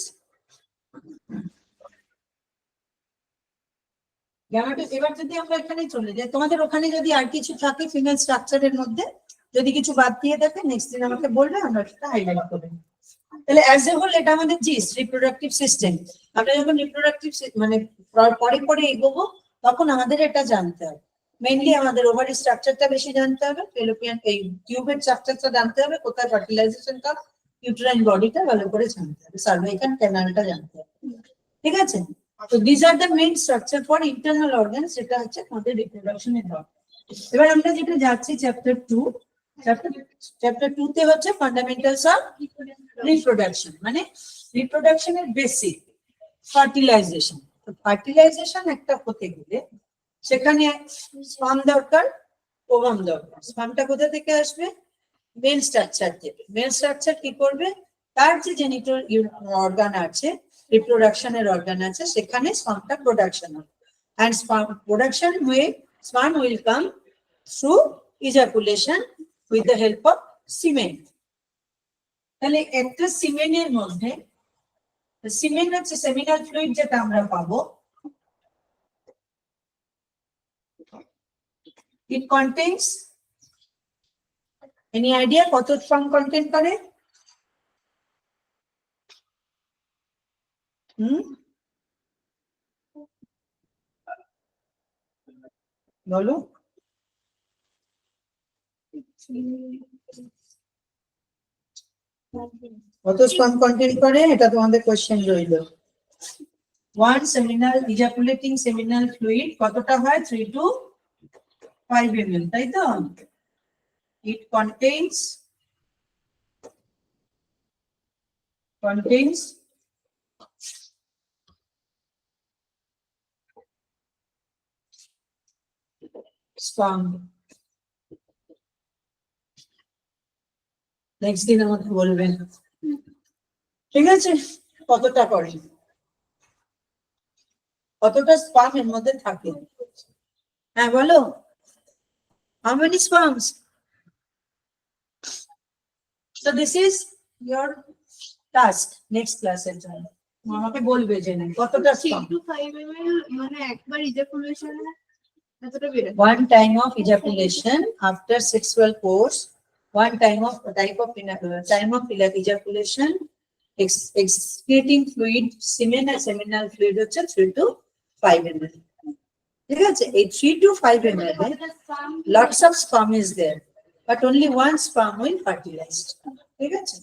এবার যদি আমরা এখানে চলে যাই, তোমাদের ওখানে যদি আর কিছু থাকে ফিমেল স্ট্রাকচারের মধ্যে, যদি কিছু বাদ দিয়ে থাকে নেক্সট দিন আমাকে বলবে, আমরা সেটা হাইলাইট করব। তাহলে অ্যাজ এ হোল এটা আমাদের জিস রিপ্রোডাক্টিভ সিস্টেম। আমরা যখন রিপ্রোডাক্টিভ মানে পরে পরে এগোবো, তখন আমাদের এটা জানতে হবে। মেইনলি আমাদের ওভারি স্ট্রাকচারটা বেশি জানতে হবে, ফেলোপিয়ান এই টিউবের স্ট্রাকচারটা জানতে হবে, কোথায় ফার্টিলাইজেশনটা, ইউটেরাইন বডিটা ভালো করে জানতে হবে, সার্ভাইকাল ক্যানালটা জানতে হবে। ঠিক আছে, তো this are the main structure for internal organs, যেটা হচ্ছে আমাদের রিপ্রোডাকশনের দরকার। এবার আমরা যেটা যাচ্ছি চ্যাপ্টার 2। চ্যাপ্টার 2 তে হচ্ছে ফান্ডামেন্টালস অফ রিপ্রোডাকশন, মানে রিপ্রোডাকশনের বেসিক ফার্টিলাইজেশন। তো ফার্টিলাইজেশন একটা হতে গেলে সেখানে স্পার্ম দরকার, ওভাম দরকার। স্পার্মটা কোথা থেকে আসবে? মেল স্ট্রাকচার থেকে। মেল স্ট্রাকচার কি করবে? তার যে জেনিটাল অর্গান আছে, রিপ্রোডাকশনের অর্গান আছে, সেখানে স্পার্মটা প্রোডাকশন হবে, and sperm will come through ejaculation with the help of semen. তাহলে একটা সিমেনের মধ্যে, সিমেন হচ্ছে সেমিনাল ফ্লুইড, যেটা আমরা পাবো। It contains, any idea কত স্পার্ম কন্টেন্ট করে? বলো, কত স্পার্ম কন্টেন্ট করে? এটা তোমাদের কোশ্চেন রইল। ওয়ান সেমিনাল ইজাকুলেটিং সেমিনাল ফ্লুইড কতটা হয়? 3 to 5 ml, তাই তো? It contains contains sperm. Next দিন আমাকে বলবেন, ঠিক আছে? কতটা করে, কতটা স্পার্ম এর মধ্যে থাকে। হ্যাঁ বলো, how many sperms? So this is your task next class এর জন্য। আমাকে বলবে যে কতটা sperm। 3 to 5 ml মানে একবার ejaculation এতটা বের হয়। One time of ejaculation after sexual course, one time of ejaculation, excreting fluid, semen and seminal fluid হচ্ছে 3 to 5 ml। ঠিক আছে, এই 3 to 5 ml lots of sperm is there, but only one sperm will fertilize, ঠিক আছে?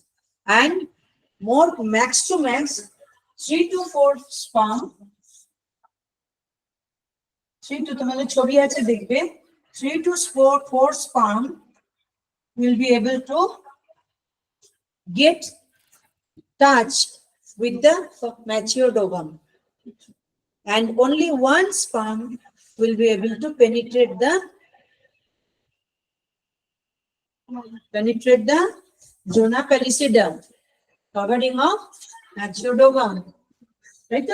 And more, max to max 3 to 4 sperm, 3 to, তোমাদের ছবি আছে দেখবে, 3 to 4 sperm will be able to get touched with the matured ovum, and only one sperm will be able to penetrate the zona pellucidum, covering of matured ovum, right?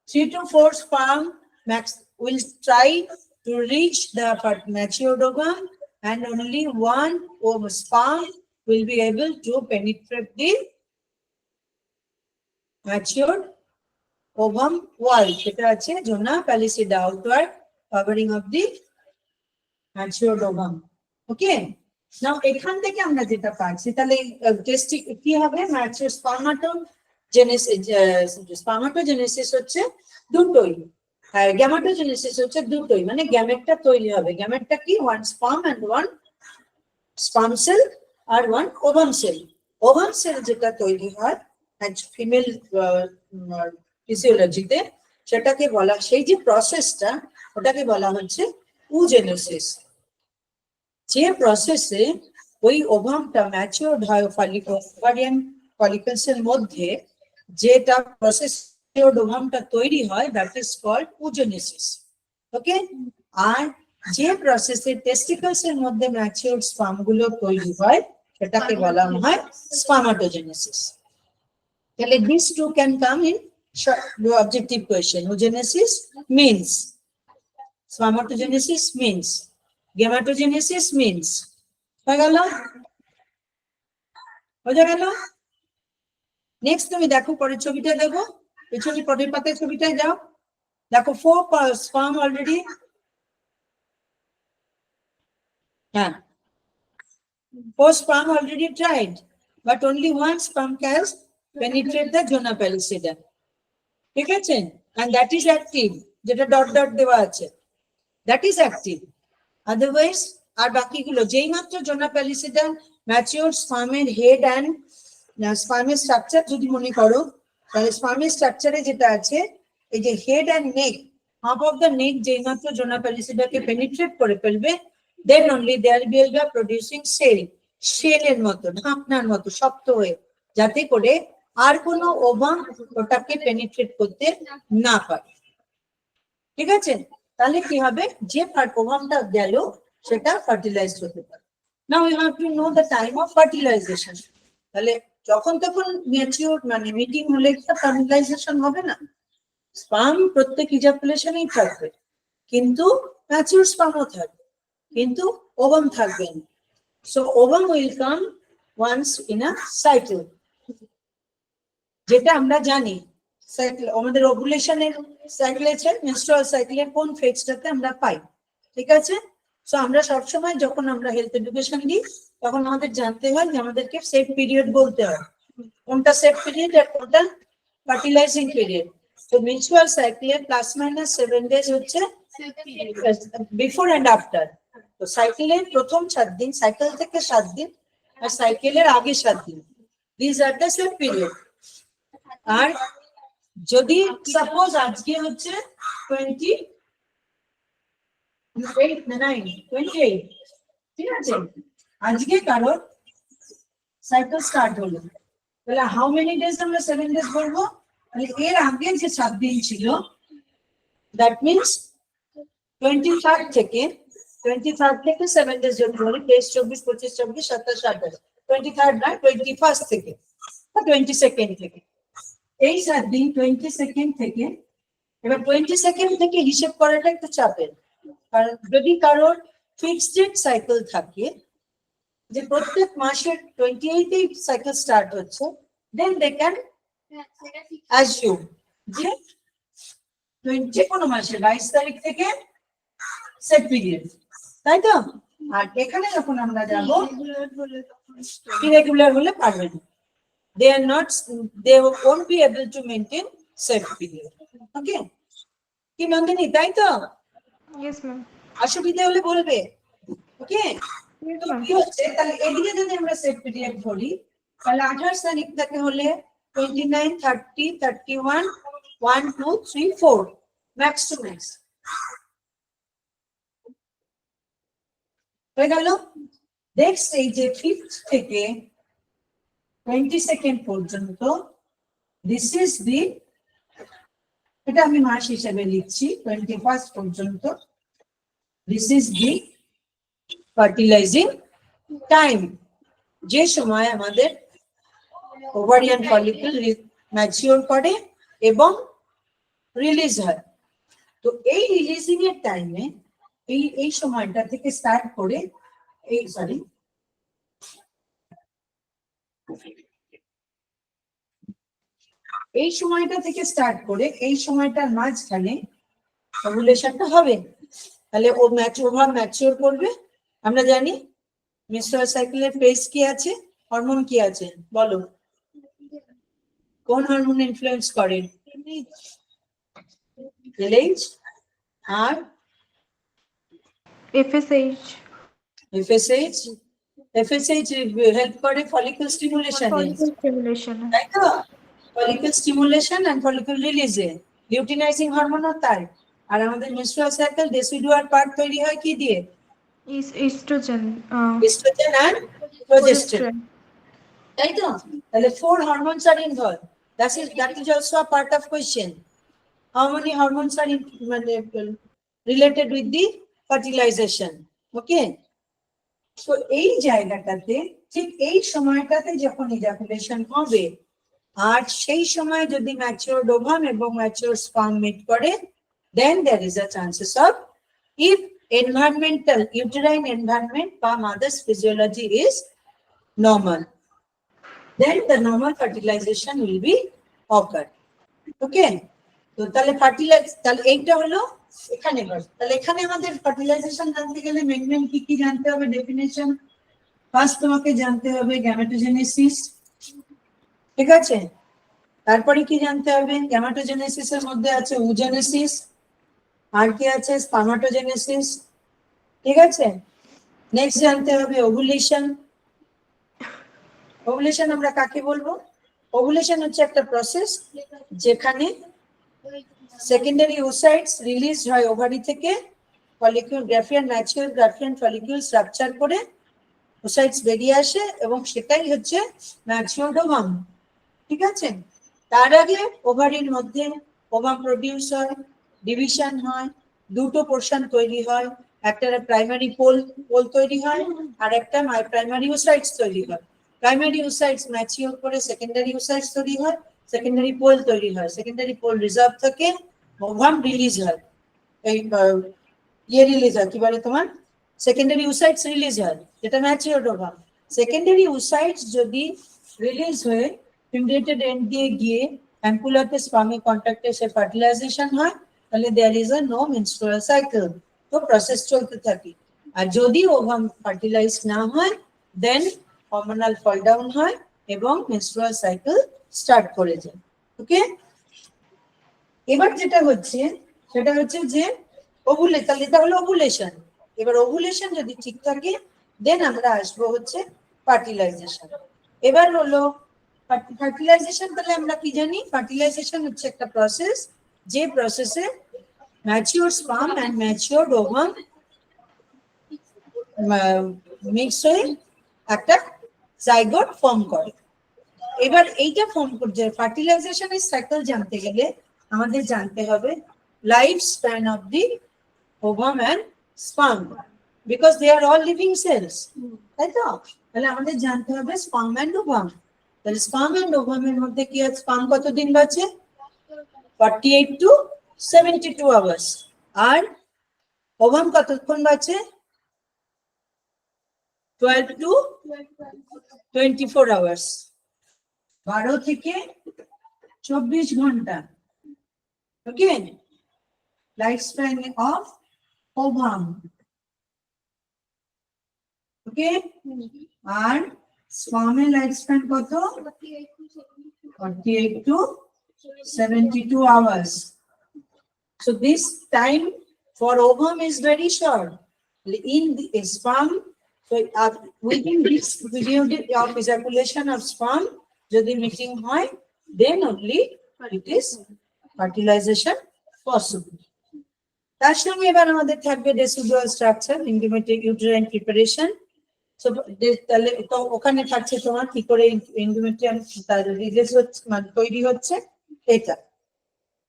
3 to 4 sperm max will try to reach the matured ovum, and only one sperm will be able to penetrate the matured ovum wall. এটা আছে zona pellucida, outward covering of the matured ovum. Okay, now এখান থেকে আমরা যেটা পাচ্ছি, তাহলে testing কি হবে, ম্যাচিওর স্পার্মাটোজেনেসিস হচ্ছে দুটোই, আর গ্যামেটোজেনেসিস হচ্ছে দুটোই, মানে গ্যামেটটা তৈরি হবে। গ্যামেটটা কি, one sperm and one sperm cell আর one ovum cell. Ovum cell যেটা তৈরি হয় ফিমেল ফিজিওলজিতে, সেটাকে বলা, সেই যে প্রসেসটা, ওটাকে বলা হচ্ছে ওজেনেসিস। যে প্রসেসে ওই ওভামটা ম্যাচিওরড হয় ওভারিয়ান ফলিকলসের মধ্যে, যেটা প্রসেস ওভামটা তৈরি হয়, দ্যাট ইজ কল্ড ওজেনেসিস। ওকে, আর যে প্রসেসে টেস্টিকলস এর মধ্যে ম্যাচিওরড স্পার্ম গুলো তৈরি হয়, সেটাকে বলা হয় স্পার্মাটোজেনেসিস। তাহলে these two can come in objective question. Oogenesis means, spermatogenesis means, gametogenesis means. হয়ে গেল? নেক্সট তুমি দেখো, পরের ছবিটা দেখো, পিছনে পরের পাতায় ছবিটায় যাও, দেখো 4 sperm already, হ্যাঁ 4 sperm already tried, but only one sperm can penetrate the zona pellucida, ঠিক আছে? and that is active, যেটা ডট ডট দেওয়া আছে, that is active. otherwise আর বাকিগুলো যেই মাত্র জোনা প্যালিসিডা ম্যাচিওর স্পার্মের হেড অ্যান্ড স্পার্মের স্ট্রাকচার যদি মনে করো, তাহলে স্পার্মের স্ট্রাকচারে যেটা আছে, এই যে head and neck, half of the neck যেই মাত্র জোনা প্যালিসিডাকে পেনিট্রেট করে ফেলবে, then only there will be producing cell, শেলের মতো, ঢাকনার মতো শক্ত হয়ে, যাতে করে আর কোনো ওভাম ওটাকে পেনিট্রেট করতে না পারে, ঠিক আছে? তাহলে কি হবে, যে ওভামটা গেল সেটা ফার্টিলাইজড হতে পারে। Now you have to know the time of fertilization. তাহলে যখন তখন ম্যাচিওর মানে মিটিং হলে ফার্টিলাইজেশন হবে না, স্পার্ম প্রত্যেক ইজাকুলেশনেই থাকবে, কিন্তু ম্যাচিওর স্পার্মও থাকবে, কিন্তু ওভাম থাকবে না। So ovum will come once in a cycle, যেটা আমরা জানি সাইকেল আমাদের ওভুলেশনের সাইকেল আছে, মেনস্ট্রুয়াল সাইকেলের কোন ফেজটাতে আমরা পাই, ঠিক আছে? সো আমরা সবসময় যখন আমরা হেলথ এডুকেশন দিই, তখন আমাদের জানতে হয় যে আমাদেরকে সেফ পিরিয়ড বলতে হয়, কোনটা সেফ পিরিয়ড আর কোনটা ফার্টিলাইজিং পিরিয়ড। তো মেনস্ট্রুয়াল সাইকেলের প্লাস মাইনাস 7 ডেজ হচ্ছে বিফোর এন্ড আফটার। তো সাইকেলের প্রথম 7 দিন, সাইকেল থেকে 7 দিন, আর সাইকেলের আগে 7 দিন, this are the safe period. আর যদি সাপোজ আজকে হচ্ছে 28, ঠিক আছে, আজকে কারোর সাইকেল স্টার্ট হলো, তাহলে হাউ মেনি ডেজ আমরা 7 ডেজ বলবো? তাহলে এর আগে যে 7 দিন ছিল, দ্যাট মিনস 23rd থেকে 7 ডেজ যদি বলি, 23, 24, 25, 26, 27, 28, 23rd না, 21st থেকে বা 22nd থেকে, এই 7 দিন 22nd থেকে। এবার 22nd থেকে হিসেব করাটা একটু চাপের, কারণ যদি কারোর ফিক্সড সাইকেল থাকে যে প্রত্যেক মাসের 28 সাইকেল স্টার্ট হচ্ছে, দেন দে ক্যান অ্যাজিউম যে যে কোনো মাসে 22 তারিখ থেকে সেট পিরিয়ড, তাই তো? আর এখানে যখন আমরা যাব, ইরেগুলার হলে পারবে না, they won't be able to maintain set period. ওকে, কি নন্দিনী, তাই তো? Yes ma'am. অসুবিধা হলে বলবে। ওকে, ইয়েস তো ম্যাম। কি হচ্ছে, তাহলে এদিকে যদি আমরা সেট পিরিয়ড ধরি, তাহলে 28 তারিখ থেকে হলে 29, 30, 31, 1, 2, 3, 4 ম্যাক্স টু ম্যাক্স হয়ে গেল। নেক্সট এই যে 5th থেকে 22nd পর্যন্ত, দিস ইজ দি, এটা আমি মাস হিসেবে লিখছি, 21st পর্যন্ত, this is the fertilising time, যে সময় আমাদের ওভারিয়ান ফলিকল ম্যাচিওর করে এবং রিলিজ হয়। তো এই রিলিজিং এর টাইমে এই সময়টা থেকে স্টার্ট করে এই সময়টা থেকে স্টার্ট করে এই সময়টার মাঝখানে ওভুলেশনটা হবে। তাহলে ও ওভার ম্যাচিওর করবে। আমরা জানি মেনস্ট্রুয়াল সাইকেলের ফেজ কি আছে, হরমোন কি আছে, বলো কোন হরমোন ইনফ্লুয়েন্স করে? LH আর FSH। FSH হেল্প করে ফলিকল স্টিমুলেশনে, ফলিকল স্টিমুলেশন। তাই তো? ফলিকল স্টিমুলেশন এন্ড ফলিকল রিলিজে লিউটিনাইজিং হরমোনও তাই। আর আমাদের মেনস্ট্রুয়াল সাইকেল ডেসিডুয়াল পার্ট তৈরি হয় কি দিয়ে? ইস্ট্রোজেন। এস্ট্রোজেন এন্ড প্রোজেস্টেরন, তাই তো? তাহলে 4 hormones are involved. That is also a part of question. How many hormones are related with the fertilization? Okay. So এই জায়গাটাতে, ঠিক এই সময়টাতে যখন ইজাকুলেশন হবে, আর সেই সময় যদি ম্যাচিওরড ওভাম এবং ম্যাচিওর স্পার্ম মিট করে, then there is a chances of, if environmental uterine environment বা mother's physiology is normal, then the normal fertilization will be occur. Okay, তো তাহলে তাহলে এইটা হলো এখানে। তাহলে এখানে আমাদের ফার্টিলাইজেশন জানতে গেলে মেন কি জানতে হবে? ডেফিনেশন ফার্স্ট তোমাকে জানতে হবে গ্যামেটোজেনেসিস, ঠিক আছে? তারপরে কি জানতে হবে? গ্যামেটোজেনেসিস এর মধ্যে আছে ওজেনেসিস, আর কি আছে? স্পার্মাটোজেনেসিস, ঠিক আছে? নেক্সট জানতে হবে ওভুলেশন। ওভুলেশন আমরা কাকে বলবো? ওভুলেশন হচ্ছে একটা প্রসেস যেখানে সেকেন্ডারি ওসাইটস রিলিজ হয় ওভারি থেকে, ফলিকিউল গ্রাফিয়ান ম্যাচিওর গ্রাফিয়ান ফলিকিউলস রাপচার করে ওসাইটস বেরিয়ে আসে এবং সেটাই হচ্ছে ম্যাচিওরড ওভাম, ঠিক আছে? তার আগে ওভারির মধ্যে ওভাম প্রডিউস হয়, ডিভিশন হয়, দুটো পোর্শন তৈরি হয়, একটা প্রাইমারি পোল তৈরি হয় আর একটা প্রাইমারি ওসাইটস তৈরি হয়। প্রাইমারি ওসাইটস ম্যাচিওর করে সেকেন্ডারি ওসাইটস তৈরি হয়, সেকেন্ডারি পোল তৈরি হয়, সেকেন্ডারি পোল রিজার্ভ থাকে, ওভাম রিলিজ হয়, এই রিলিজ হয় কি বলে তোমার সেকেন্ডারি ওসাইটস রিলিজ হয়, যেটা ম্যাচিওরড ওভাম। সেকেন্ডারি ওসাইটস যদি রিলিজ হয়ে ফিমব্রেটেড এন্ড দিয়ে গিয়ে অ্যাম্পুলাতে স্পার্মিক কন্ট্যাক্টে সে ফার্টিলাইজেশন হয়, তাহলে there is a no menstrual cycle. তো প্রসেস চলতে থাকে। আর যদি ওভাম ফার্টিলাইজ না হয়, দেন হরমোনাল ফল ডাউন হয় এবং মেনস্ট্রুয়াল সাইকেল স্টার্ট করে যায়। ওকে, এবার যেটা হচ্ছে সেটা হচ্ছে যে তাহলে এটা হলো ওভুলেশন। এবার ওভুলেশন যদি ঠিক থাকে, দেন আমরা আসবো হচ্ছে ফার্টিলাইজেশন। এবার হলো ফার্টিলাইজেশন। তাহলে আমরা কি জানি? ফার্টিলাইজেশন হচ্ছে একটা প্রসেস, যে প্রসেসে mature sperm and matured ovum mix হয়ে একটা জাইগোট ফর্ম করে। এবার এইটা ফর্ম করছে ফার্টিলাইজেশনের সাইকেল জানতে গেলে আমাদের জানতে হবে life span of the ovum and sperm because they are all living cells, তাই তো? তাহলে আমাদের জানতে হবে স্পার্ম অ্যান্ড ওভাম। তাহলে স্পার্ম অ্যান্ড ওভামের মধ্যে কি আছে? স্পার্ম কতদিন বাঁচে? 48 to 72 আওয়ার্স। আর ওভাম কতক্ষণ বাঁচে? 12 to 24 আওয়ার্স। 12 থেকে 24 ঘন্টা। Okay, life span of ovum. Okay, আর স্পার্মের লাইফ স্প্যান কত? 48 to 72 hours. So this time for ovum is very short. In the sperm, so within this period of ejaculation of sperm, যদি meeting হয়, then only it is fertilization possible. তার সঙ্গে এবার আমাদের থাকবে residual structure, endometrial uterine preparation. So তাহলে তো ওখানে থাকছে তোমার কি করে endometrium রিলিজ হচ্ছে, মানে তৈরি হচ্ছে এটা।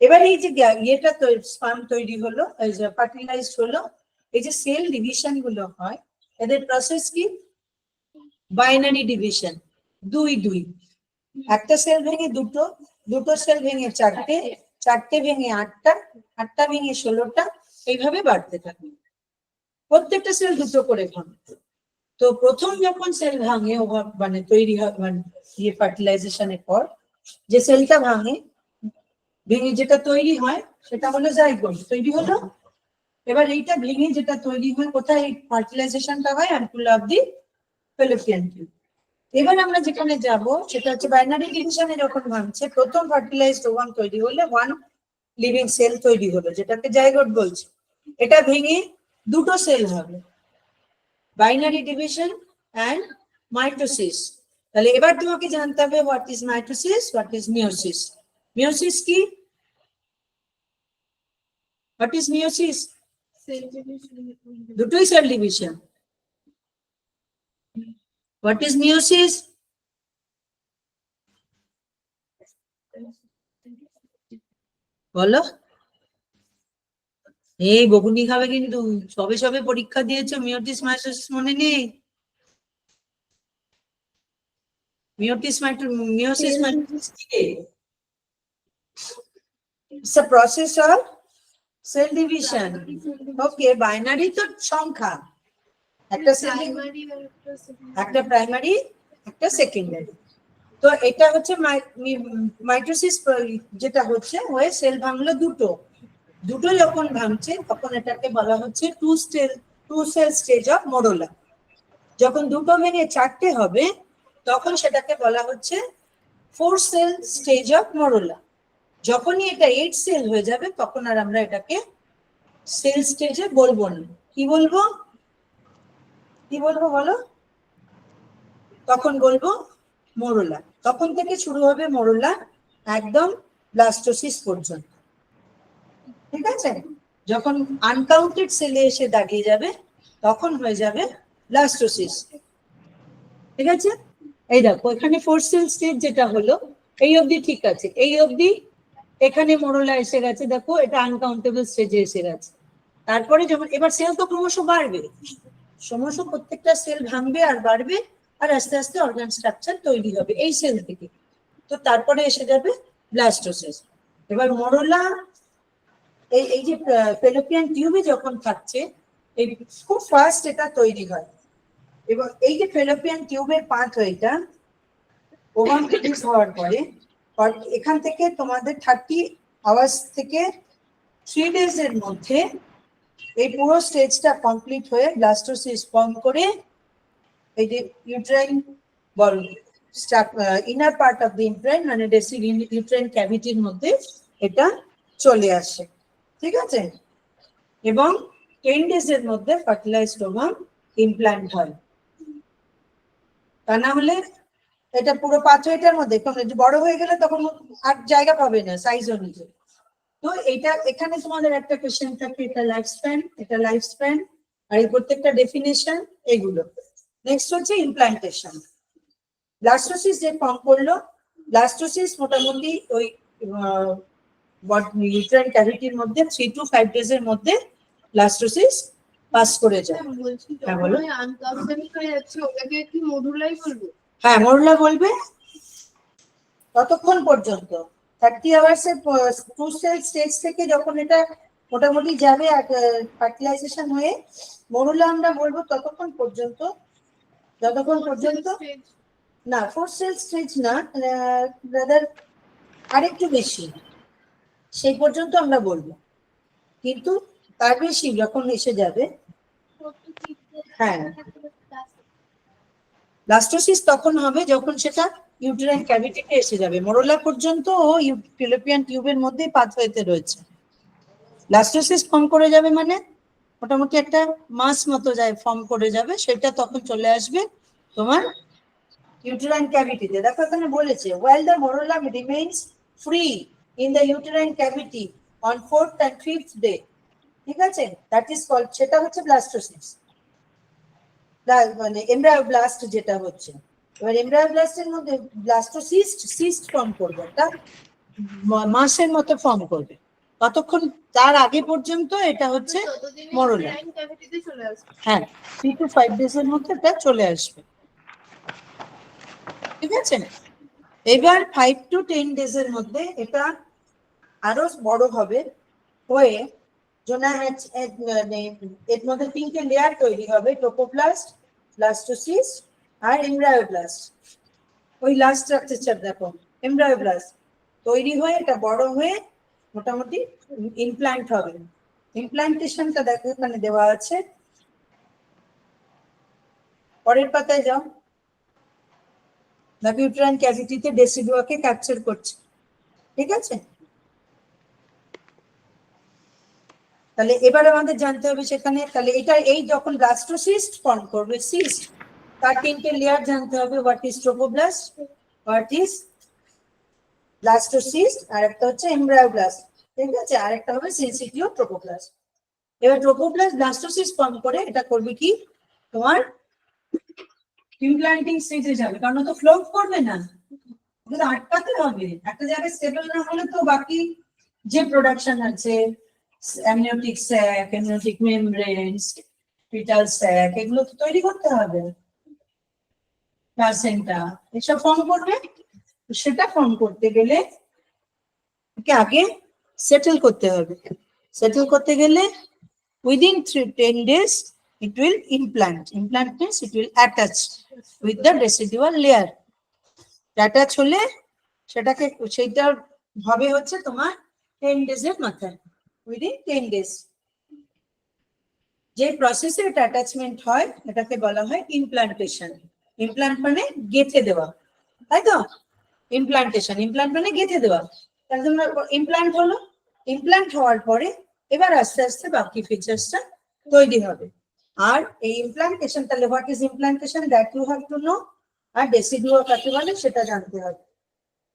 এবার এই যে ইয়েটা স্পার্ম তৈরি হলো, এই যে ফার্টিলাইজড হলো, এই যে সেল ডিভিশন গুলো হয়, এদের প্রসেস কি? Binary division, 2-2। একটা সেল ভেঙে দুটো, দুটো সেল ভেঙে চারটে, চারটে ভেঙে 8টা, 8টা ভেঙে 16টা, এইভাবে বাড়তে থাকে। প্রত্যেকটা সেল দুটো করে ভাঙে। তো প্রথম যখন সেল ভাঙে মানে তৈরি হয়, মানে ইয়ে ফার্টিলাইজেশনের পর যে সেলটা ভাঙে, ভেঙে যেটা তৈরি হয় সেটা হলো জাইগোট, তৈরি হলো। এবার এইটা ভেঙে যেটা তৈরি হয়, কোথায় ফার্টিলাইজেশনটা হয়? Ampulla of the fallopian tube. এবার আমরা যেখানে যাব সেটা হচ্ছে বাইনারি ডিভিশনে যখন ভাঙছে, প্রথম ফার্টিলাইজড ওভাম তৈরি হলে 1 লিভিং সেল তৈরি হলো, যেটাকে জাইগোট বলছে। এটা ভেঙে দুটো সেল হবে, বাইনারি ডিভিশন অ্যান্ড মাইটোসিস। তাহলে এবার তোমাকে জানতে হবে what is mitosis, what is meiosis. Meiosis কি? What is meiosis? দুটোই cell division. What is meiosis? বলো। এই বকুনি খাবে কিন্তু, সবে সবে পরীক্ষা দিয়েছো, মিওসিস মাইটোসিস মনে নেই? মিওসিস মাইটোসিস কি? It's a process of cell division. Okay, binary তো সংখ্যা, একটা সেল, একটা প্রাইমারি, একটা সেকেন্ডারি। তো এটা হচ্ছে মাইটোসিস, যেটা হচ্ছে হয়ে সেল ভাঙলো দুটো, দুটো যখন ভাঙছে তখন এটাকে বলা হচ্ছে টু সেল স্টেজ অফ মোরোলা। যখন দুটো ভেঙে চারটে হবে তখন সেটাকে বলা হচ্ছে 4 সেল স্টেজ অফ মোরোলা। যখনই এটা 8 সেল হয়ে যাবে তখন আর আমরা এটাকে সেল স্টেজে বলবো না। কি বলবো? কি বলবো বলো? তখন বলবো মোরোলা। তখন থেকে শুরু হবে মোরোলা একদম ব্লাস্টোসিস পর্যন্ত। ঠিক আছে? যখন আনকাউন্টেড সেলে এসে দাঁড়িয়ে যাবে তখন হয়ে যাবে ব্লাস্টোসিস। ঠিক আছে? এই দেখো এখানে 4 সেল স্টেজ যেটা হলো, এই অবধি ঠিক আছে, এই অবধি এখানে মোরোলা এসে গেছে, দেখো এটা আনকাউন্টেবল স্টেজে এসে গেছে। তারপরে যখন এবার সেল তো ক্রমশ বাড়বে, ক্রমশ প্রত্যেকটা সেল ভাঙবে আর বাড়বে, আর আস্তে আস্তে অর্গান স্ট্রাকচার তৈরি হবে এই সেল থেকে। তো তারপরে এসে যাবে ব্লাস্টোসিস। এবার মোরোলা এই যে ফেলোপিয়ান টিউবে যখন থাকছে, এই খুব ফাস্ট এটা তৈরি হয়। এবং এই যে ফেলোপিয়ান টিউবের পাথওয়েটা ওভাম রিলিজ হওয়ার পরে এখান থেকে তোমাদের 30 আওয়ার্স থেকে 3 ডেজ এর মধ্যে এই পুরো স্টেজটা কমপ্লিট হয়ে ব্লাস্টোসিস ফর্ম করে এই যে uterine ball inner part of the uterine, মানে ইউট্রাইন ক্যাভিটির মধ্যে এটা চলে আসে। ঠিক আছে? এবং 10 ডেজ এর মধ্যে ফার্টিলাইজড ওভাম ইমপ্ল্যান্ট হয়। তা না হলে এটা পুরো পাথওয়েটার মধ্যে বড় হয়ে গেলে তখন আর জায়গা পাবে না সাইজ অনুযায়ী। তো এটা এখানে তোমাদের একটা কোশ্চেন থাকে, এটা লাইফ স্প্যান, এটা লাইফ স্প্যান, আর এই প্রত্যেকটা ডেফিনেশন এগুলো। নেক্সট হচ্ছে ইমপ্ল্যান্টেশন। ব্লাস্টোসিস যে ফর্ম করলো ব্লাস্টোসিস মোটামুটি ওই ইউট্রাইন ক্যাভিটির মধ্যে 3 to 5 days এর মধ্যে ব্লাস্টোসিস পাস করে যায়। আমি বলছি হ্যাঁ, যখন বলো। ওই আনকনসেপ্ট হয়ে যাচ্ছে ওটাকে কি মধুলাই বলবো? হ্যাঁ, মরলা বলবে। ততক্ষণ পর্যন্ত 30 hours এর 2 cell স্টেজ থেকে যখন এটা মোটামুটি যাবে ফার্টিলাইজেশন হয়ে মরুলা আমরা বলবো ততক্ষণ পর্যন্ত, যতক্ষণ পর্যন্ত না 4 cell স্টেজ না, রাদার আরেকটু বেশি সেই পর্যন্ত আমরা বলবো, কিন্তু তার বেশি যখন এসে যাবে, হ্যাঁ ব্লাস্টোসিস তখন হবে যখন সেটা ইউটেরাইন ক্যাভিটিতে এসে যাবে। মরোলা পর্যন্ত ও ফিলোপিয়ান টিউবের মধ্যে পাথওয়েতে রয়েছে। ব্লাস্টোসিস ফর্ম করে যাবে মানে মোটামুটি একটা মাস মতো যায় ফর্ম করে যাবে, সেটা তখন চলে আসবে তোমার ইউটেরাইন ক্যাভিটিতে। দেখো এখানে বলেছে while the morula remains free in the uterine cavity on 4th and 5th day, ঠিক আছে, দ্যাট ইজ কল্ড, সেটা হচ্ছে ব্লাস্টোসিস, মানে এমব্রায়োব্লাস্ট যেটা হচ্ছে। এবার এমব্রায়োব্লাস্টের মধ্যে ব্লাস্টোসিস্ট ফর্ম করবে, একটা মাসের মতো ফর্ম করবে, ততক্ষণ তার আগে পর্যন্ত এটা হচ্ছে মরোলা। চলে আসবে। হ্যাঁ, 3 to 5 days এর মধ্যে এটা চলে আসবে, ঠিক আছে। এবার 5 to 10 days এর মধ্যে এটা আরো বড় হবে হয়ে এর মধ্যে 3টে লেয়ার তৈরি হবে, ট্রোপোপ্লাস্ট, ব্লাস্টোসিস্ট আর এমব্রায়োব্লাস্ট। ওই লাস্ট স্ট্রাকচার দেখো, এমব্রায়োব্লাস্ট তৈরি হয়ে এটা বড় হয়ে মোটামুটি ইমপ্ল্যান্ট হবে। ইমপ্ল্যান্টেশনটা দেখো এখানে দেওয়া আছে, পরের পাতায় যাও। দেখো ইউটেরাইন ক্যাভিটিতে ডেসিডুয়াকে ক্যাপচার করছে, ঠিক আছে। তাহলে এবার আমাদের জানতে হবে সেখানে, তাহলে এটা এই যখন ব্লাস্টোসিস্ট ফর্ম করবে, সিস্ট, তার 3টে লেয়ার জানতে হবে, what is trophoblast, what is blastocyst, আর একটা হচ্ছে এমব্রায়োব্লাস্ট, ঠিক আছে, আর একটা হবে সিনসিটিও ট্রোপোপ্লাস্ট। এবার ট্রোপোপ্লাস্ট ব্লাস্টোসিস্ট ফর্ম করে এটা করবে কি, তোমার ইমপ্ল্যান্টিং স্টেজে যাবে, কারণ তো ফ্লো করবে না, ওকে আটকাতে হবে একটা জায়গায়, স্টেবল না হলে তো বাকি যে প্রোডাকশন আছে, amniotic sac, amniotic membranes, fetal sac, এগুলো তো তৈরি করতে হবে, প্লাসেন্টা, এসব ফর্ম করবে। সেটা ফর্ম করতে গেলে আগে সেটেল করতে হবে, সেটেল করতে গেলে within 10 days it will implant means it will attach with the residual layer, attach হলে সেটাকে সেইটা হবে হচ্ছে তোমার 10 days এর মাথায়, within 10 days যে প্রসেসে এটা অ্যাটাচমেন্ট হয় এটাকে বলা হয় ইমপ্লান্টেশন। ইমপ্লান্ট মানে গেঁথে দেওয়া, তাই তো, ইমপ্লান্টেশন, ইমপ্লান্ট মানে গেঁথে দেওয়া। তার জন্য ইমপ্লান্ট হলো, ইমপ্লান্ট হওয়ার পরে এবার আস্তে আস্তে বাকি ফিচার্সটা তৈরি হবে। আর এই ইমপ্লান্টেশন, তাহলে what is implantation, that you have to know, আর ডেসিডুয়া কাকে বলে সেটা জানতে হবে।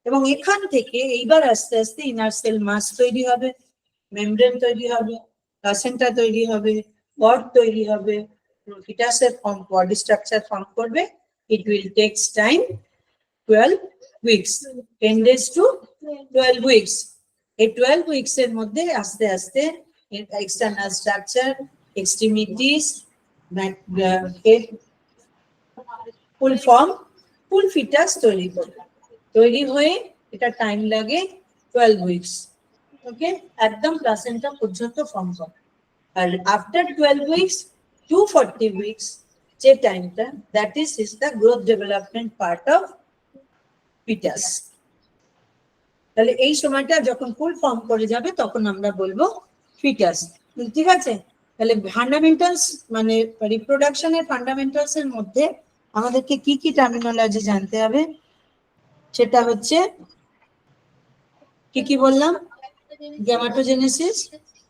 এবং এখান থেকে এইবার আস্তে আস্তে ইনার সেল মাস তৈরি হবে, মেমব্রেন তৈরি হবে, প্লাসেন্টা তৈরি হবে, পড তৈরি হবে, ফিটাসের ফর্ম, বডি স্ট্রাকচার ফর্ম করবে। It will tax time 12 weeks, 10 days to 12 weeks। এই 12 weeks এর মধ্যে আস্তে আস্তে external structure, extremities, head, full form, full fetus তৈরি করবে। তৈরি হয়ে এটা টাইম লাগে 12 weeks, ওকে, একদম প্লাসেন্টা পর্যন্ত ফর্ম করে। আর আফটার 12 weeks to 40 weeks যে টাইমটা, that is the growth development part of fetus. তাহলে এই সময়টা যখন ফুল ফর্ম করে যাবে তখন আমরা বলবো ফিটাস, ঠিক আছে। তাহলে ফান্ডামেন্টালস মানে রিপ্রোডাকশনের ফান্ডামেন্টালস এর মধ্যে আমাদেরকে কি কি টার্মিনোলজি জানতে হবে, সেটা হচ্ছে কি কি বললাম, গ্যামাটোজেনেসিস,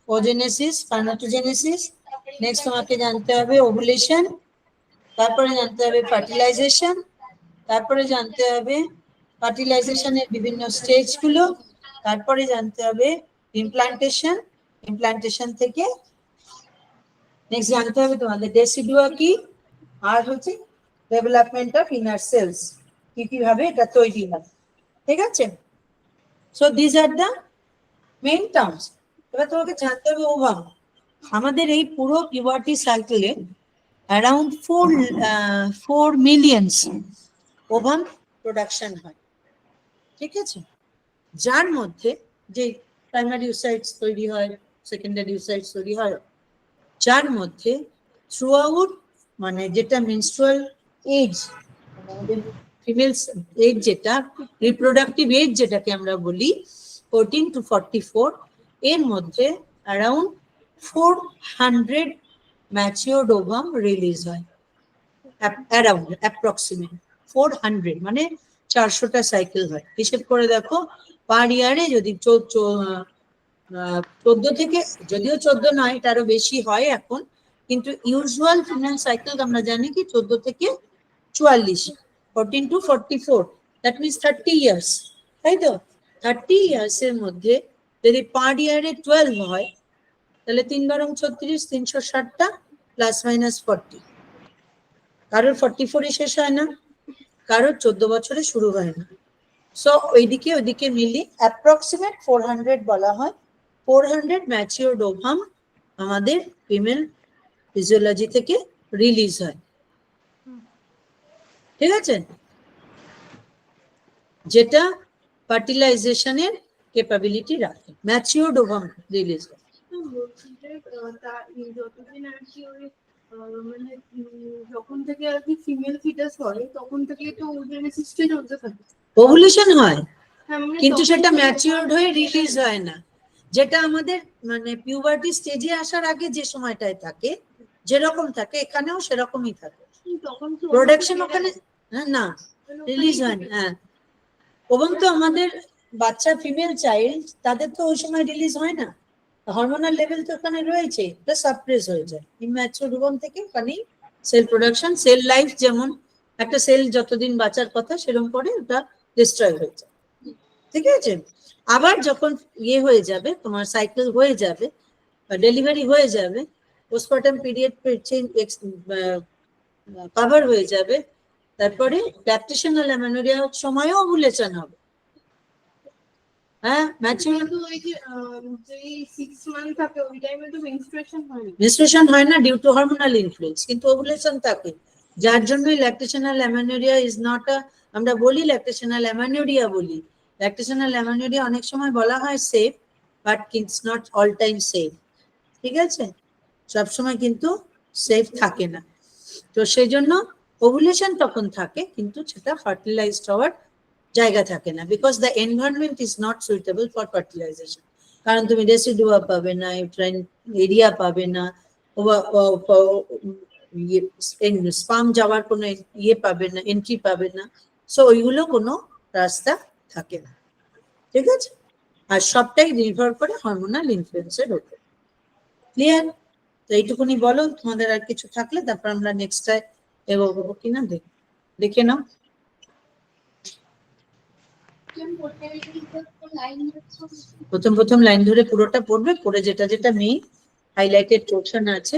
ওজেনেসিস, স্পার্মাটোজেনেসিস, নেক্সট তোমাকে জানতে হবে ওভুলেশন, তারপরে জানতে হবে ফার্টিলাইজেশন, তারপরে জানতে হবে ফার্টিলাইজেশনের বিভিন্ন স্টেজ গুলো, তারপরে জানতে হবে ইমপ্লান্টেশন, ইমপ্লান্টেশন থেকে নেক্সট জানতে হবে তোমাদের ডেসিডুয়া কি, আর হচ্ছে ডেভেলপমেন্ট অফ ইনার সেলস, কি কিভাবে এটা তৈরি হয়। ঠিক আছে? So this are the main terms. এবার তোমাকে জানতে হবে ওভাম। আমাদের এই পুরো পিউবার্টি সাইকেলে অ্যারাউন্ড 4 মিলিয়নস ওভাম প্রোডাকশন হয়, ঠিক আছে? যার মধ্যে যে প্রাইমারি ওসাইটস তৈরি হয়, সেকেন্ডারি ওসাইটস তৈরি হয়, যার মধ্যে থ্রু আউট মানে যেটা মেনস্ট্রুয়াল এজ, আমাদের ফিমেল এজ যেটা, রিপ্রোডাক্টিভ এজ যেটাকে আমরা বলি 14 to 44, এর মধ্যে অ্যারাউন্ড 400 ম্যাচিওরড ওভাম রিলিজ হয়। অ্যারাউন্ড অ্যাপ্রক্সিমেট 400, মানে 400টা সাইকেল হয়। হিসেব করে দেখো, পার ইয়ারে যদি 14 থেকে, যদিও 14 নয়, এটা আরো বেশি হয় এখন, কিন্তু ইউজুয়াল ফিমেল সাইকেল আমরা জানি কি 14 থেকে 44, 14 to 44, দ্যাট মিনস 30 ইয়ার্স, তাই তো? 30 ইয়ার্স এর মধ্যে যদি পার ইয়ারে 12 হয়, তাহলে 3 বারং 36, 360টা প্লাস মাইনাস 40। কারোর 44-এ শেষ হয় না, কারোর 14 বছরে শুরু হয় না। সো ওইদিকে মিলিয়ে অ্যাপ্রক্সিমেট 400 বলা হয়। 400 ম্যাচিওরড ওভাম আমাদের ফিমেল ফিজিওলজি থেকে রিলিজ হয়, ঠিক আছে? যেটা ফার্টিলাইজেশনের ক্যাপাবিলিটি রাখে, ম্যাচিওরড ওভাম রিলিজ হয়। বলছি যে যতদিন আর কি ওই মানে যখন থেকে আর কি ফিমেল ফিটাস হয় তখন থেকে তো ওজেনেসিসটা চলতে থাকে। ওভুলেশন হয়, হ্যাঁ, মানে কিন্তু তখন সেটা থেকে ম্যাচিওরড হয়ে রিলিজ হয় না। যেটা আমাদের মানে পিউবার্টি স্টেজে আসার আগে যে সময়টায় থাকে, যেরকম থাকে এখানেও সেরকমই থাকে। তখন কি প্রোডাকশন ওখানে না, রিলিজ হয় না। হ্যাঁ, এবং তো আমাদের বাচ্চা ফিমেল চাইল্ড, তাদের তো ওই সময় রিলিজ হয় না, হরমোনাল লেভেল তো ওখানে রয়েছে, এটা সাপ্রেস হয়ে যায়। ইম্যাচিওর ওভাম থেকে ওখানেই সেল প্রোডাকশন, সেল লাইফ, যেমন একটা সেল যতদিন বাঁচার কথা সেরকম করে ওটা ডিস্ট্রয় হয়ে যায়, ঠিক আছে? আবার যখন ইয়ে হয়ে যাবে, তোমার সাইকেল হয়ে যাবে, ডেলিভারি হয়ে যাবে, পোস্টপার্টাম পিরিয়ড কভার হয়ে যাবে, তারপরে ল্যাকটেশনাল অ্যামেনোরিয়ার সময়ও ওভুলেশন হবে। হ্যাঁ, ম্যাচিওর কিন্তু ওই যে 6 মান্থ থাকে ওই টাইমে তো মেনস্ট্রুয়েশন হয় না। মেনস্ট্রুয়েশন হয় না ডিউ টু হরমোনাল ইনফ্লুয়েন্স, কিন্তু ওভুলেশন থাকে, যার জন্যই lactational amenorrhoea is not a, আমরা বলি ল্যাকটেশনাল অ্যামেনোরিয়া বলি। ল্যাকটেশনাল অ্যামেনোরিয়া অনেক সময় বলা হয় safe, but it's not all time safe, ঠিক আছে? সবসময় কিন্তু সেফ থাকে না। তো সেই জন্য ওভুলেশন তখন থাকে, কিন্তু সেটা ফার্টিলাইজড হওয়ার জায়গা থাকে না, because the environment is not suitable for fertilization. কারণ তুমি রেসিডুয়া পাবে না, ইউট্রাইন এরিয়া পাবে না, স্পাম যাওয়ার কোনো ইয়ে পাবে না, এন্ট্রি পাবে না। সো ওইগুলো কোনো রাস্তা থাকে না, ঠিক আছে? আর সবটাই নির্ভর করে হরমোনাল ইনফ্লুয়েন্সের উপর। ক্লিয়ার? তো এইটুকুনি বলো, তোমাদের আর কিছু থাকলে তারপর আমরা নেক্সটটায় এগোবো কিনা দেখে নাও। প্রথম লাইন ধরে পুরোটা পড়বে, পড়ে যেটা যেটা মেইন হাইলাইটেড পোরশন আছে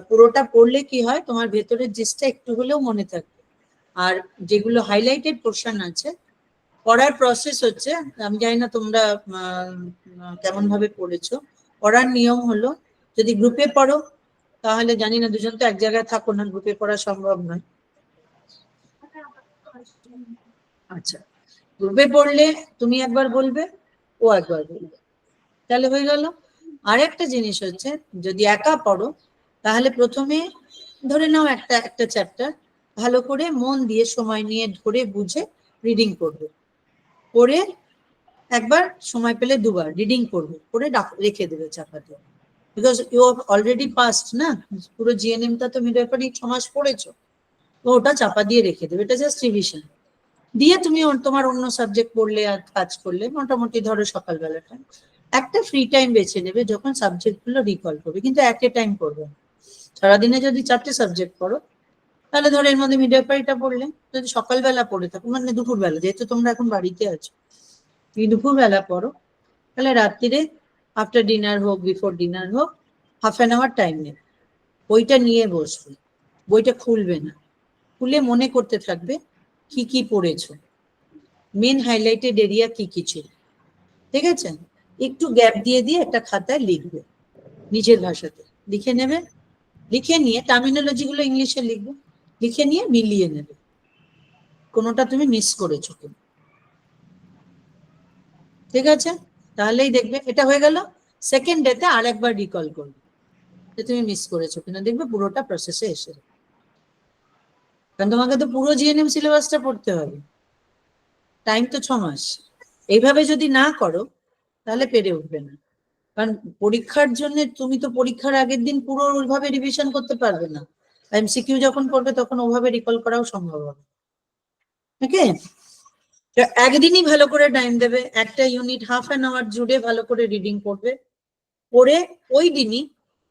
পুরোটা পড়লে কি হয়, তোমার ভেতরের জিনিসটা একটু হলেও মনে থাকবে। আর যেগুলো হাইলাইটেড পোরশন আছে, পড়ার প্রসেস হচ্ছে, আমি জানি না তোমরা কেমন ভাবে পড়েছো। পড়ার নিয়ম হলো, যদি গ্রুপে পড়ো তাহলে, জানি না দুজন তো এক জায়গায় থাকো না, গ্রুপে পড়া সম্ভব নয়। আচ্ছা, গ্রুপে পড়লে তুমি একবার বলবে, ও একবার বলবে, তাহলে হয়ে গেল। আর একটা জিনিস হচ্ছে, যদি একা পড়ো তাহলে প্রথমে ধরে নাও একটা চ্যাপ্টার ভালো করে মন দিয়ে সময় নিয়ে ধরে বুঝে রিডিং করবে, পড়ে একবার সময় পেলে দুবার রিডিং করবে, পড়ে রেখে দেবে চাপা দিয়ে, বিকজ ইউ অলরেডি পাস্ট না, পুরো জিএনএমটা তো মিডওয়াইফারি 6 মাস পড়েছো, তো ওটা চাপা দিয়ে রেখে দেবে, এটা জাস্ট রিভিশন দিয়ে তুমি তোমার অন্য সাবজেক্ট পড়লে আর কাজ করলে, মোটামুটি ধরো সকালবেলাটা একটা ফ্রি টাইম বেছে নেবে যখন সাবজেক্ট গুলো রিকল করবে, কিন্তু এট এ টাইম করবে। সারাদিনে যদি 4টে সাবজেক্ট পড়ো, তাহলে ধরো এর মধ্যে মিডওয়াইফারিটা পড়লে, যদি সকালবেলা পড়ে থাকো, মানে দুপুরবেলা, যেহেতু তোমরা এখন বাড়িতে আছো, তুমি দুপুরবেলা পড়ো, তাহলে রাত্রিরে আফটার ডিনার হোক, বিফোর ডিনার হোক, ½ টাইম নেবে, বইটা নিয়ে বসবে, বইটা খুলবে না, খুলে মনে করতে থাকবে কি কি পড়েছো, মেন হাইলাইটেড এরিয়া কি কি ছিল, ঠিক আছে? একটু গ্যাপ দিয়ে দিয়ে একটা খাতায় লিখবে, নিজের ভাষাতে লিখে নেবে, লিখে নিয়ে টার্মিনোলজি গুলো ইংলিশে লিখবে, লিখে নিয়ে মিলিয়ে নেবে কোনোটা তুমি মিস করেছো কিনা, ঠিক আছে? তাহলেই দেখবে এটা হয়ে গেল। সেকেন্ড ডেতে আর একবার রিকল করবে যে তুমি মিস করেছো কিনা, দেখবে পুরোটা প্রসেসে এসে যাবে। কারণ তোমাকে তো পুরো জিএনএম সিলেবাসটা পড়তে হবে, টাইম তো 6 মাস। এইভাবে যদি না করো তাহলে পেরে উঠবে না। কারণ পরীক্ষার জন্য তুমি তো পরীক্ষার আগের দিন পুরো ওইভাবে রিভিশন করতে পারবে না, এমসিকিউ যখন করবে তখন ওভাবে রিকল করাও সম্ভব হবে। ওকে, তো একদিনই ভালো করে টাইম দেবে, একটা ইউনিট হাফ অ্যান আওয়ার জুড়ে ভালো করে রিডিং করবে, পড়ে ওই দিনই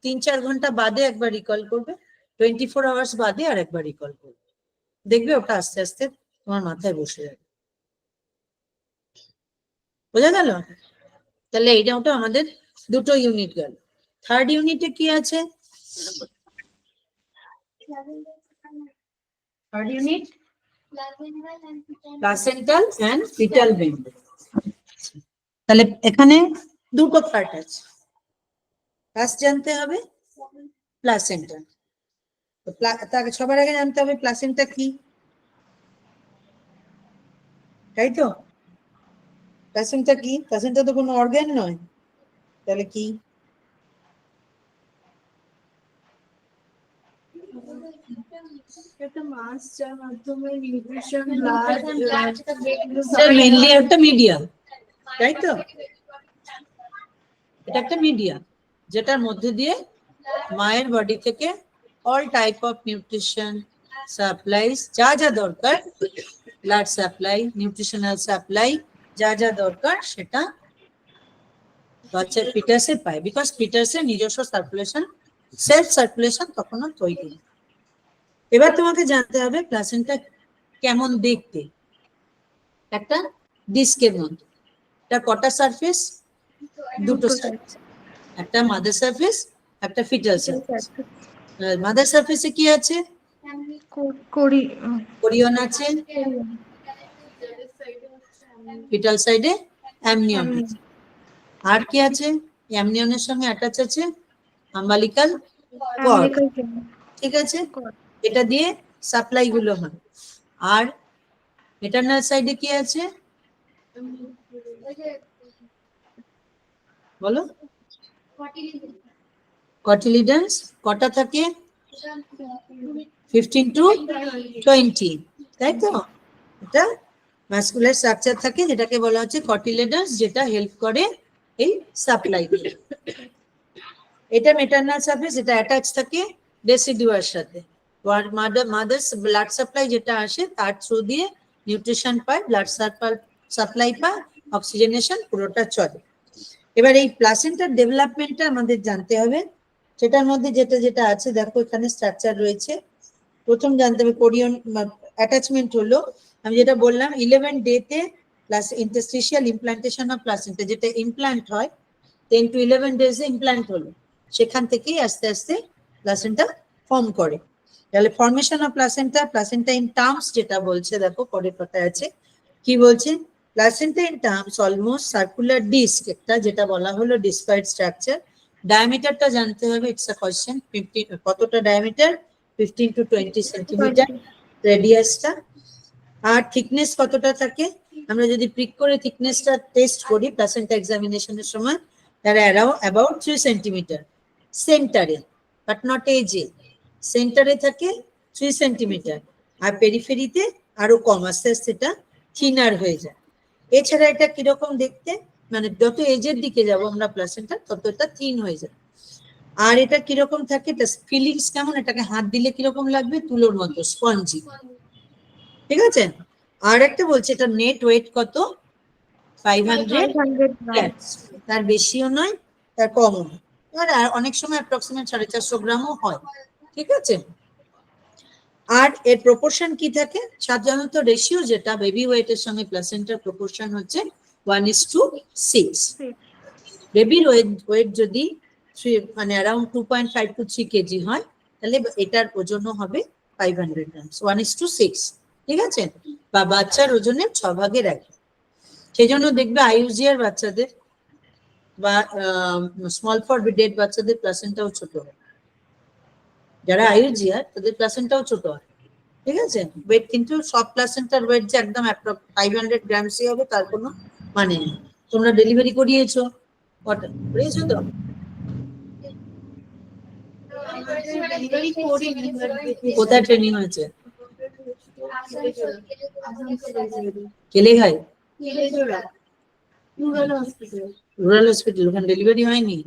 3-4 ঘন্টা বাদে একবার রিকল করবে, 24 আওয়ার্স বাদে আর একবার রিকল করবে, দেখবে ওটা আস্তে আস্তে তোমার মাথায় বসে যাবে। বোঝা গেল? তাহলে এইটা ওটা আমাদের দুটো ইউনিট গেল। থার্ড ইউনিটে কি আছে? Third unit placental and fetal membrane. তাহলে এখানে দুটো পার্ট আছে, ফার্স্ট জানতে হবে প্লাসেন্টা। তাকে সবার আগে জানতে হবে প্লাসেন্টা কি, তাই তো? প্লাসেন্টা কি? প্লাসেন্টা তো কোনো অর্গান নয়, তাহলে কি? একটা মাস যার মাধ্যমে নিউট্রিশন, ব্লাড, মেইনলি একটা মিডিয়াম, তাই তো? এটা একটা মিডিয়াম যেটার মধ্যে দিয়ে মায়ের বডি থেকে all type of nutrition supplies, যা যা দরকার, ব্লাড সাপ্লাই, নিউট্রিশনাল সাপ্লাই, যা যা দরকার সেটা বাচ্চার ফিটাসে পায়। বিকজ ফিটাসের নিজস্ব সার্কুলেশন, সেলফ সার্কুলেশন তখনও তৈরি হয়। এবার তোমাকে জানতে হবে প্লাসেন্টা কেমন দেখতে। একটা ডিস্কের মতো, এটা কটা সারফেস? দুটো সারফেস, একটা মাদার সারফেস, একটা ফিটাল সারফেস। মাদার সারফেসে কি আছে? কোরিয়ন আছে, ফিটাল সাইডে অ্যামনিয়ন আছে, আর কি আছে? অ্যামনিয়নের সঙ্গে অ্যাটাচ আছে আম্বালিকাল কর্ড, ঠিক আছে? এটা দিয়ে সাপ্লাই গুলো হয়। আর মেটারনাল সাইডে কি আছে বলো? কটিলিডেন্স কটা থাকে? 15 to 20, তাই তো? এটা মাসকুলার স্ট্রাকচার থাকে যেটাকে বলা হচ্ছে কটিলিডেন্স, যেটা হেল্প করে এই সাপ্লাই। এটা মেটারনাল সারফেস, এটা অ্যাটাচ থাকে ডেসিডুয়ার সাথে। মাদার্স ব্লাড সাপ্লাই যেটা আসে তার থ্রু দিয়ে নিউট্রিশন পায়, ব্লাড সাপ্লাই পায়, অক্সিজেনেশন পুরোটা চলে। এবার এই প্লাসেন্টার ডেভেলপমেন্টটা আমাদের জানতে হবে, সেটার মধ্যে যেটা যেটা আছে দেখো এখানে স্ট্রাকচার রয়েছে। প্রথম জানতে হবে কোরিয়ন অ্যাটাচমেন্ট হলো, আমি যেটা বললাম 11 ডেতে plus interstitial implantation of placenta, যেটা ইমপ্লান্ট হয় 10 to 11 ডেজে ইমপ্লান্ট হলো, সেখান থেকেই আস্তে আস্তে প্লাসেন্টা ফর্ম করে। তাহলে formation of placenta, placenta in terms যেটা বলছে দেখো পরের পাতায় আছে কি বলছে, placenta in terms almost circular disc, একটা যেটা বলা হলো ডিস্কয়েড স্ট্রাকচার। ডায়ামিটারটা জানতে হবে, ইটস আ কোশ্চেন। 15 কতটা ডায়ামিটার? 15 to 20 সেন্টিমিটার রেডিয়াসটা। আর থিকনেস কতটা থাকে? আমরা যদি প্রিক করে থিকনেসটা টেস্ট করি প্লাসেন্টা এক্সামিনেশনের সময়, তার অ্যাবাউট 3 সেন্টিমিটার সেন্টারে, বাট নট এজে। সেন্টারে থাকে 3 সেন্টিমিটার, আর পেরিফেরিতে আরো কম, আস্তে আস্তে এটা থিনার হয়ে যায়। এছাড়া এটা কিরকম দেখতে, মানে যত এজের দিকে যাব আমরা প্লাসেন্টা তত এটা থিন হয়ে যায়। আর এটা কিরকম থাকে, এটা ফিলিংস কেমন, এটাকে হাত দিলে কিরকম লাগবে? তুলোর মতো, স্পঞ্জি, ঠিক আছে? আর একটা বলছে এটা নেট ওয়েট কত? 500 গ্রামস, তার বেশিও নয় তার কমও নয়, আর অনেক সময় অ্যাপ্রক্সিমেট 450 গ্রামও হয়, ঠিক আছে? আর এর প্রপোর্শন কি থাকে? সাধারণত রেশিও যেটা বেবি ওয়েটের সঙ্গে প্লাসেন্টার প্রপোর্শন হচ্ছে 1:6। বেবির ওয়েট যদি মানে অ্যারাউন্ড 2.5 to 3 কেজি হয়, তাহলে এটার ওজনও হবে 500 গ্রামস, 1:6, ঠিক আছে? বা বাচ্চার ওজনের 6 ভাগের 1। সেই জন্য দেখবে আইইউজিআর বাচ্চাদের বা স্মল ফর ডেড বাচ্চাদের প্লাসেন্টাও ছোট হয়। যারা আইইউজিআর তাদের প্লাসেন্টাও ছোট হয়, ঠিক আছে। ওয়েট কিন্তু সব প্লাসেন্টার ওয়েট যে একদম 500 গ্রামসই হবে তার কোনো মানে নেই। তোমরা ডেলিভারি করিয়েছো করিয়েছো তো? কোথায় ট্রেনিং হয়েছে? কেলেঘাই রুরাল হসপিটাল, ওখানে ডেলিভারি হয়নি?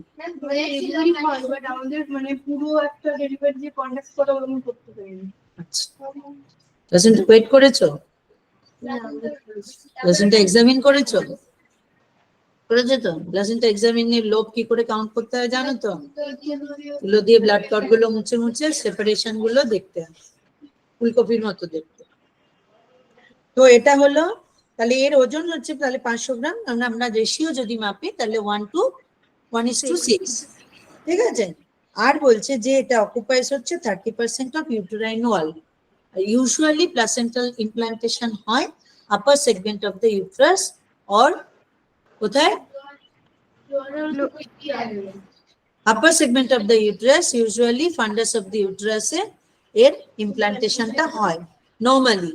আমাদের মানে পুরো একটা ডেলিভারি যে কন্ডাক্ট করা ওরকম করতে পারিনি। আচ্ছা, প্লাসেন্টা ওয়েট করেছো? প্লাসেন্টা এক্সামিন করেছো? করেছো তো? প্লাসেন্টা এক্সামিনের লোব কি করে কাউন্ট করতে হয় জানো তো? তুলো দিয়ে ব্লাড ক্লট গুলো মুছে মুছে সেপারেশন গুলো দেখতে হয়, ফুলকপির মতো দেখতে। তো এটা হলো, তাহলে এর ওজন হচ্ছে তাহলে 500 গ্রাম। আমরা রেশিও যদি মাপি তাহলে 1:6, ঠিক আছে। আর বলছে যে এটা অকুপাইজ হচ্ছে 30% of uterine wall. Usually placental implantation হয় upper segment of the uterus or কোথায়? Upper segment of the uterus, usually fundus of the ইউট্রাসে এর ইমপ্লান্টেশনটা হয় নর্মালি।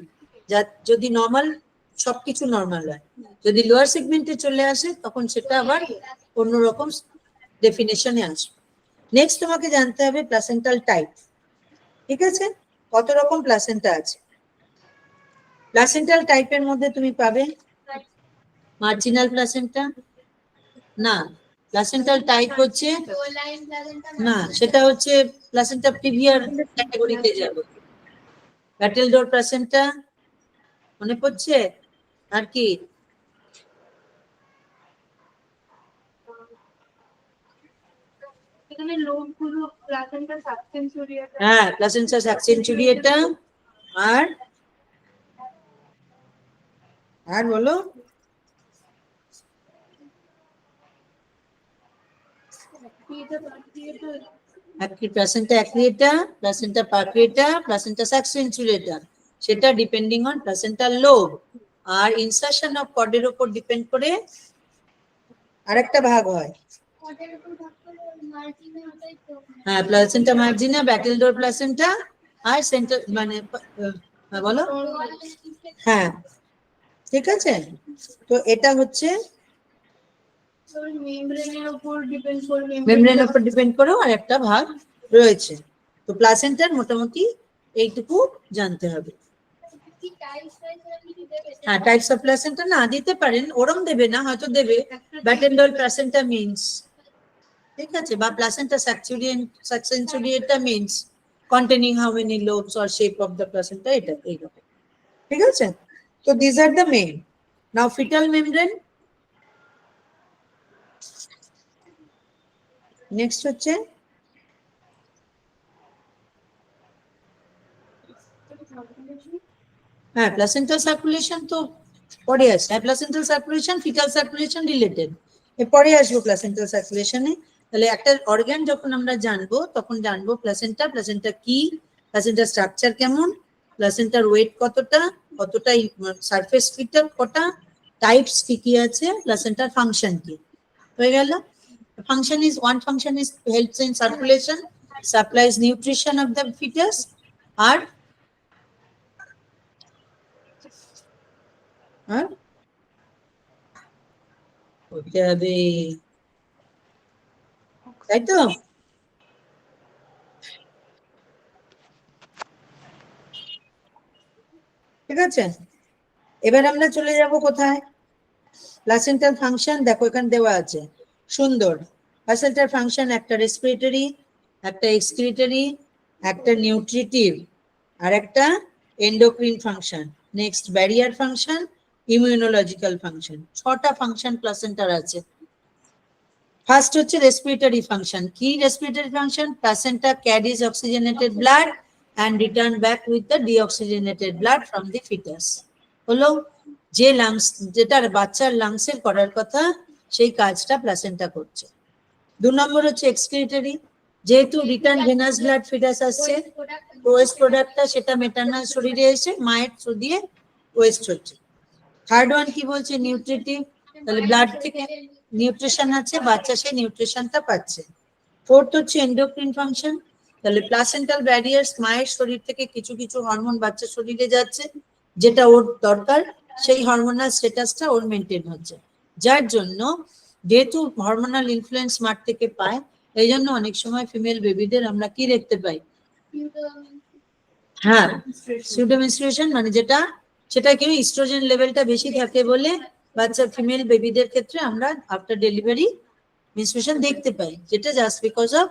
যদি নর্মাল সবকিছু নর্মাল হয়, যদি লোয়ার সেগমেন্টে চলে আসে তখন সেটা আবার অন্যরকম ডেফিনেশনে আসবে। নেক্সট তোমাকে জানতে হবে প্লাসেন্টাল টাইপ, ঠিক আছে। কত রকম প্লাসেন্টা আছে? প্লাসেন্টাল টাইপের মধ্যে তুমি পাবে মার্জিনাল প্লাসেন্টা, না প্লাসেন্টাল টাইপ হচ্ছে না, সেটা হচ্ছে প্লাসেন্টা প্রিভিয়ার ক্যাটাগরিতে যাবে। ব্যাটেলডোর প্লাসেন্টা মনে পড়ছে? আর কি? এখানে লোকগুলো প্লাসেন্টা সাবসেন্সোরিয়াটা, হ্যাঁ প্লাসেন্টা সাবসেন্সোরিয়াটা, আর বলো placenta accreta, placenta percreta, placenta succenturiata, সেটা ডিপেন্ডিং অন প্লাসেন্টাল লোব আর ইনসারশন অফ কর্ডের উপর ডিপেন্ড করে আরেকটা ভাগ হয়। হ্যাঁ প্লাসেন্টা মার্জিনা, ব্যাটেলডোর প্লাসেন্টা আর সেন্টার মানে বলো হ্যাঁ, ঠিক আছে। তো এটা হচ্ছে মেমব্রেনের উপর ডিপেন্ড করে, মেমব্রেনের উপর ডিপেন্ড করেও আর একটা ভাগ রয়েছে। তো প্লাসেন্টার মোটামুটি এইটুকু জানতে হবে। হ্যাঁ টাইপস অফ প্লাসেন্টা না দিতে পারেন, ওরম দেবে না, হয়তো দেবে ব্যাটেলডোর প্লাসেন্টা মিন্স, ঠিক আছে, বা placenta succenturiata means containing how many lobes or shape of the placenta, এটা এইরকম, ঠিক আছে। তো these are the main. Now fetal membrane, next হচ্ছে হ্যাঁ প্লাসেন্টাল সার্কুলেশন তো পরে আসে। Placental circulation fetal circulation related, পরে আসবো প্লাসেন্টাল সার্কুলেশনে। তাহলে একটা অর্গান যখন আমরা জানবো তখন জানবো প্লাসেন্টা, প্লাসেন্টা কি, প্লাসেন্টার স্ট্রাকচার কেমন, প্লাসেন্টার ওয়েট কতটা, কতটা সারফেস ফিটার কটা, টাইপস কি কি আছে, প্লাসেন্টার ফাংশন কি। হয়ে গেল। Function is helps in circulation, supplies nutrition of the fetus, আর করতে হবে, তাই তো? ঠিক আছে, এবার আমরা চলে যাব কোথায়? প্লাসেন্টাল ফাংশন দেখো এখানে দেওয়া আছে সুন্দর। প্লাসেন্টাল ফাংশন একটা রেসপিরেটরি, একটা এক্সক্রিটরি, একটা নিউট্রিটিভ, আর একটা endocrine function, next barrier function, immunological function. 6টা ফাংশন প্লাসেন্টার আছে। ফার্স্ট হচ্ছে রেসপিরেটরি ফাংশন। কি respiratory function? Placenta carries oxygenated blood and return back with the deoxygenated blood from the fetus. হলো যে লাংস, যেটা বাচ্চার লাংসের করার কথা সেই কাজটা প্লাসেন্টা করছে। 2 নম্বর হচ্ছে এক্সক্রিটরি, যেহেতু রিটার্ন ভেনাস ব্লাড ফিটাস আসছে, ওয়েস্ট প্রোডাক্টটা সেটা মেটার্নাল শরীরে এসে মায়ের থ্রু দিয়ে ওয়েস্ট হচ্ছে। থার্ড ওয়ান কি বলছে, নিউট্রিটিভ, তাহলে ব্লাড থেকে নিউট্রিশন আছে, বাচ্চা সেই নিউট্রিশনটা পাচ্ছে। ফোর্থ হচ্ছে এন্ডোক্রিন ফাংশন, তাহলে প্লাসেন্টাল ব্যারিয়ার্স, মায়ের শরীর থেকে কিছু কিছু হরমোন বাচ্চার শরীরে যাচ্ছে, যেটা ওর দরকার, সেই হরমোনাল স্ট্যাটাসটা ওর মেনটেন হচ্ছে। যার জন্য যেহেতু হরমোনাল ইনফ্লুয়েন্স মার থেকে পায়, এই জন্য অনেক সময় ফিমেল বেবিদের আমরা কি দেখতে পাই, হ্যাঁ সিউডো মেনস্ট্রুয়েশন, মানে সেটা কি ইস্ট্রোজেন লেভেলটা বেশি থাকে বলে বাচ্চা ফিমেল বেবিদের ক্ষেত্রে আমরা আফটার ডেলিভারি মেনস্ট্রুয়েশন দেখতে পাই, যেটা just because of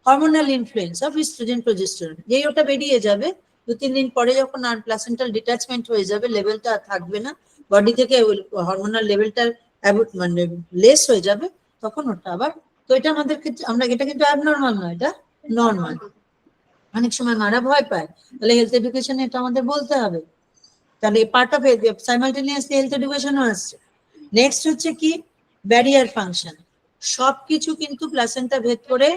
hormonal influence of oestrogen progesterone. যেই ওটা বেরিয়ে যাবে 2-3 দিন পরে, যখন আর প্লাসেন্টাল ডিটাচমেন্ট হয়ে যাবে, লেভেলটা থাকবে না বডি থেকে, হরমোনাল লেভেলটা মানে লেস হয়ে যাবে, তখন ওটা আবার, তো এটা আমাদের ক্ষেত্রে আমরা, এটা কিন্তু অ্যাবনর্মাল নয়, এটা নর্মাল। অনেক সময় মারা ভয় পায়, তাহলে হেলথ এডুকেশনে এটা আমাদের বলতে হবে, তাহলে পার্ট অফ সাইমালটেনিয়াসলি হেলথ এডুকেশনও আসছে। নেক্সট হচ্ছে কি, ব্যারিয়ার ফাংশন। সবকিছু কিন্তু প্লাসেন্টা ভেদ করে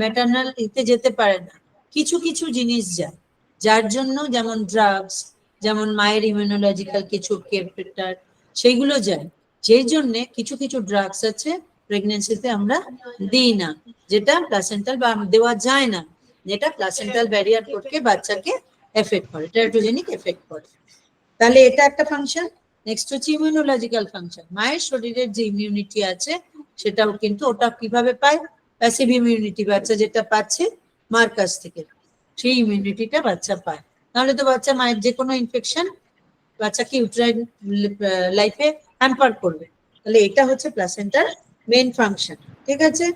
ম্যাটারনাল ইতে যেতে পারে না, কিছু কিছু জিনিস যায়, যার জন্য যেমন ড্রাগস, যেমন মায়ের ইমিউনোলজিক্যাল কিছু কেয়ার, সেইগুলো যায়, যেই জন্য কিছু কিছু ড্রাগস আছে প্রেগনেন্সিতে আমরা দিই না, যেটা প্লাসেন্টাল বা দেওয়া যায় না, যেটা প্লাসেন্টাল ব্যারিয়ার করকে বাচ্চাকে এফেক্ট করে, টেরাটোজেনিক এফেক্ট করে। তাহলে এটা একটা ফাংশন। নেক্সট হচ্ছে ইমিউনোলজিক্যাল ফাংশন, মায়ের শরীরের যে ইমিউনিটি আছে সেটাও কিন্তু ওটা কিভাবে পায়, প্যাসিভ ইমিউনিটি, বাচ্চা যেটা পাচ্ছে মার কাছ থেকে, সেই ইমিউনিটিটা বাচ্চা পায়। নাহলে তো বাচ্চা মায়ের যে কোনো ইনফেকশন বাচ্চাকে ইউট্রাইন লাইফে হ্যাম্পার করবে। তাহলে এটা হচ্ছে প্লাসেন্টার মেইন ফাংশন, ঠিক আছে।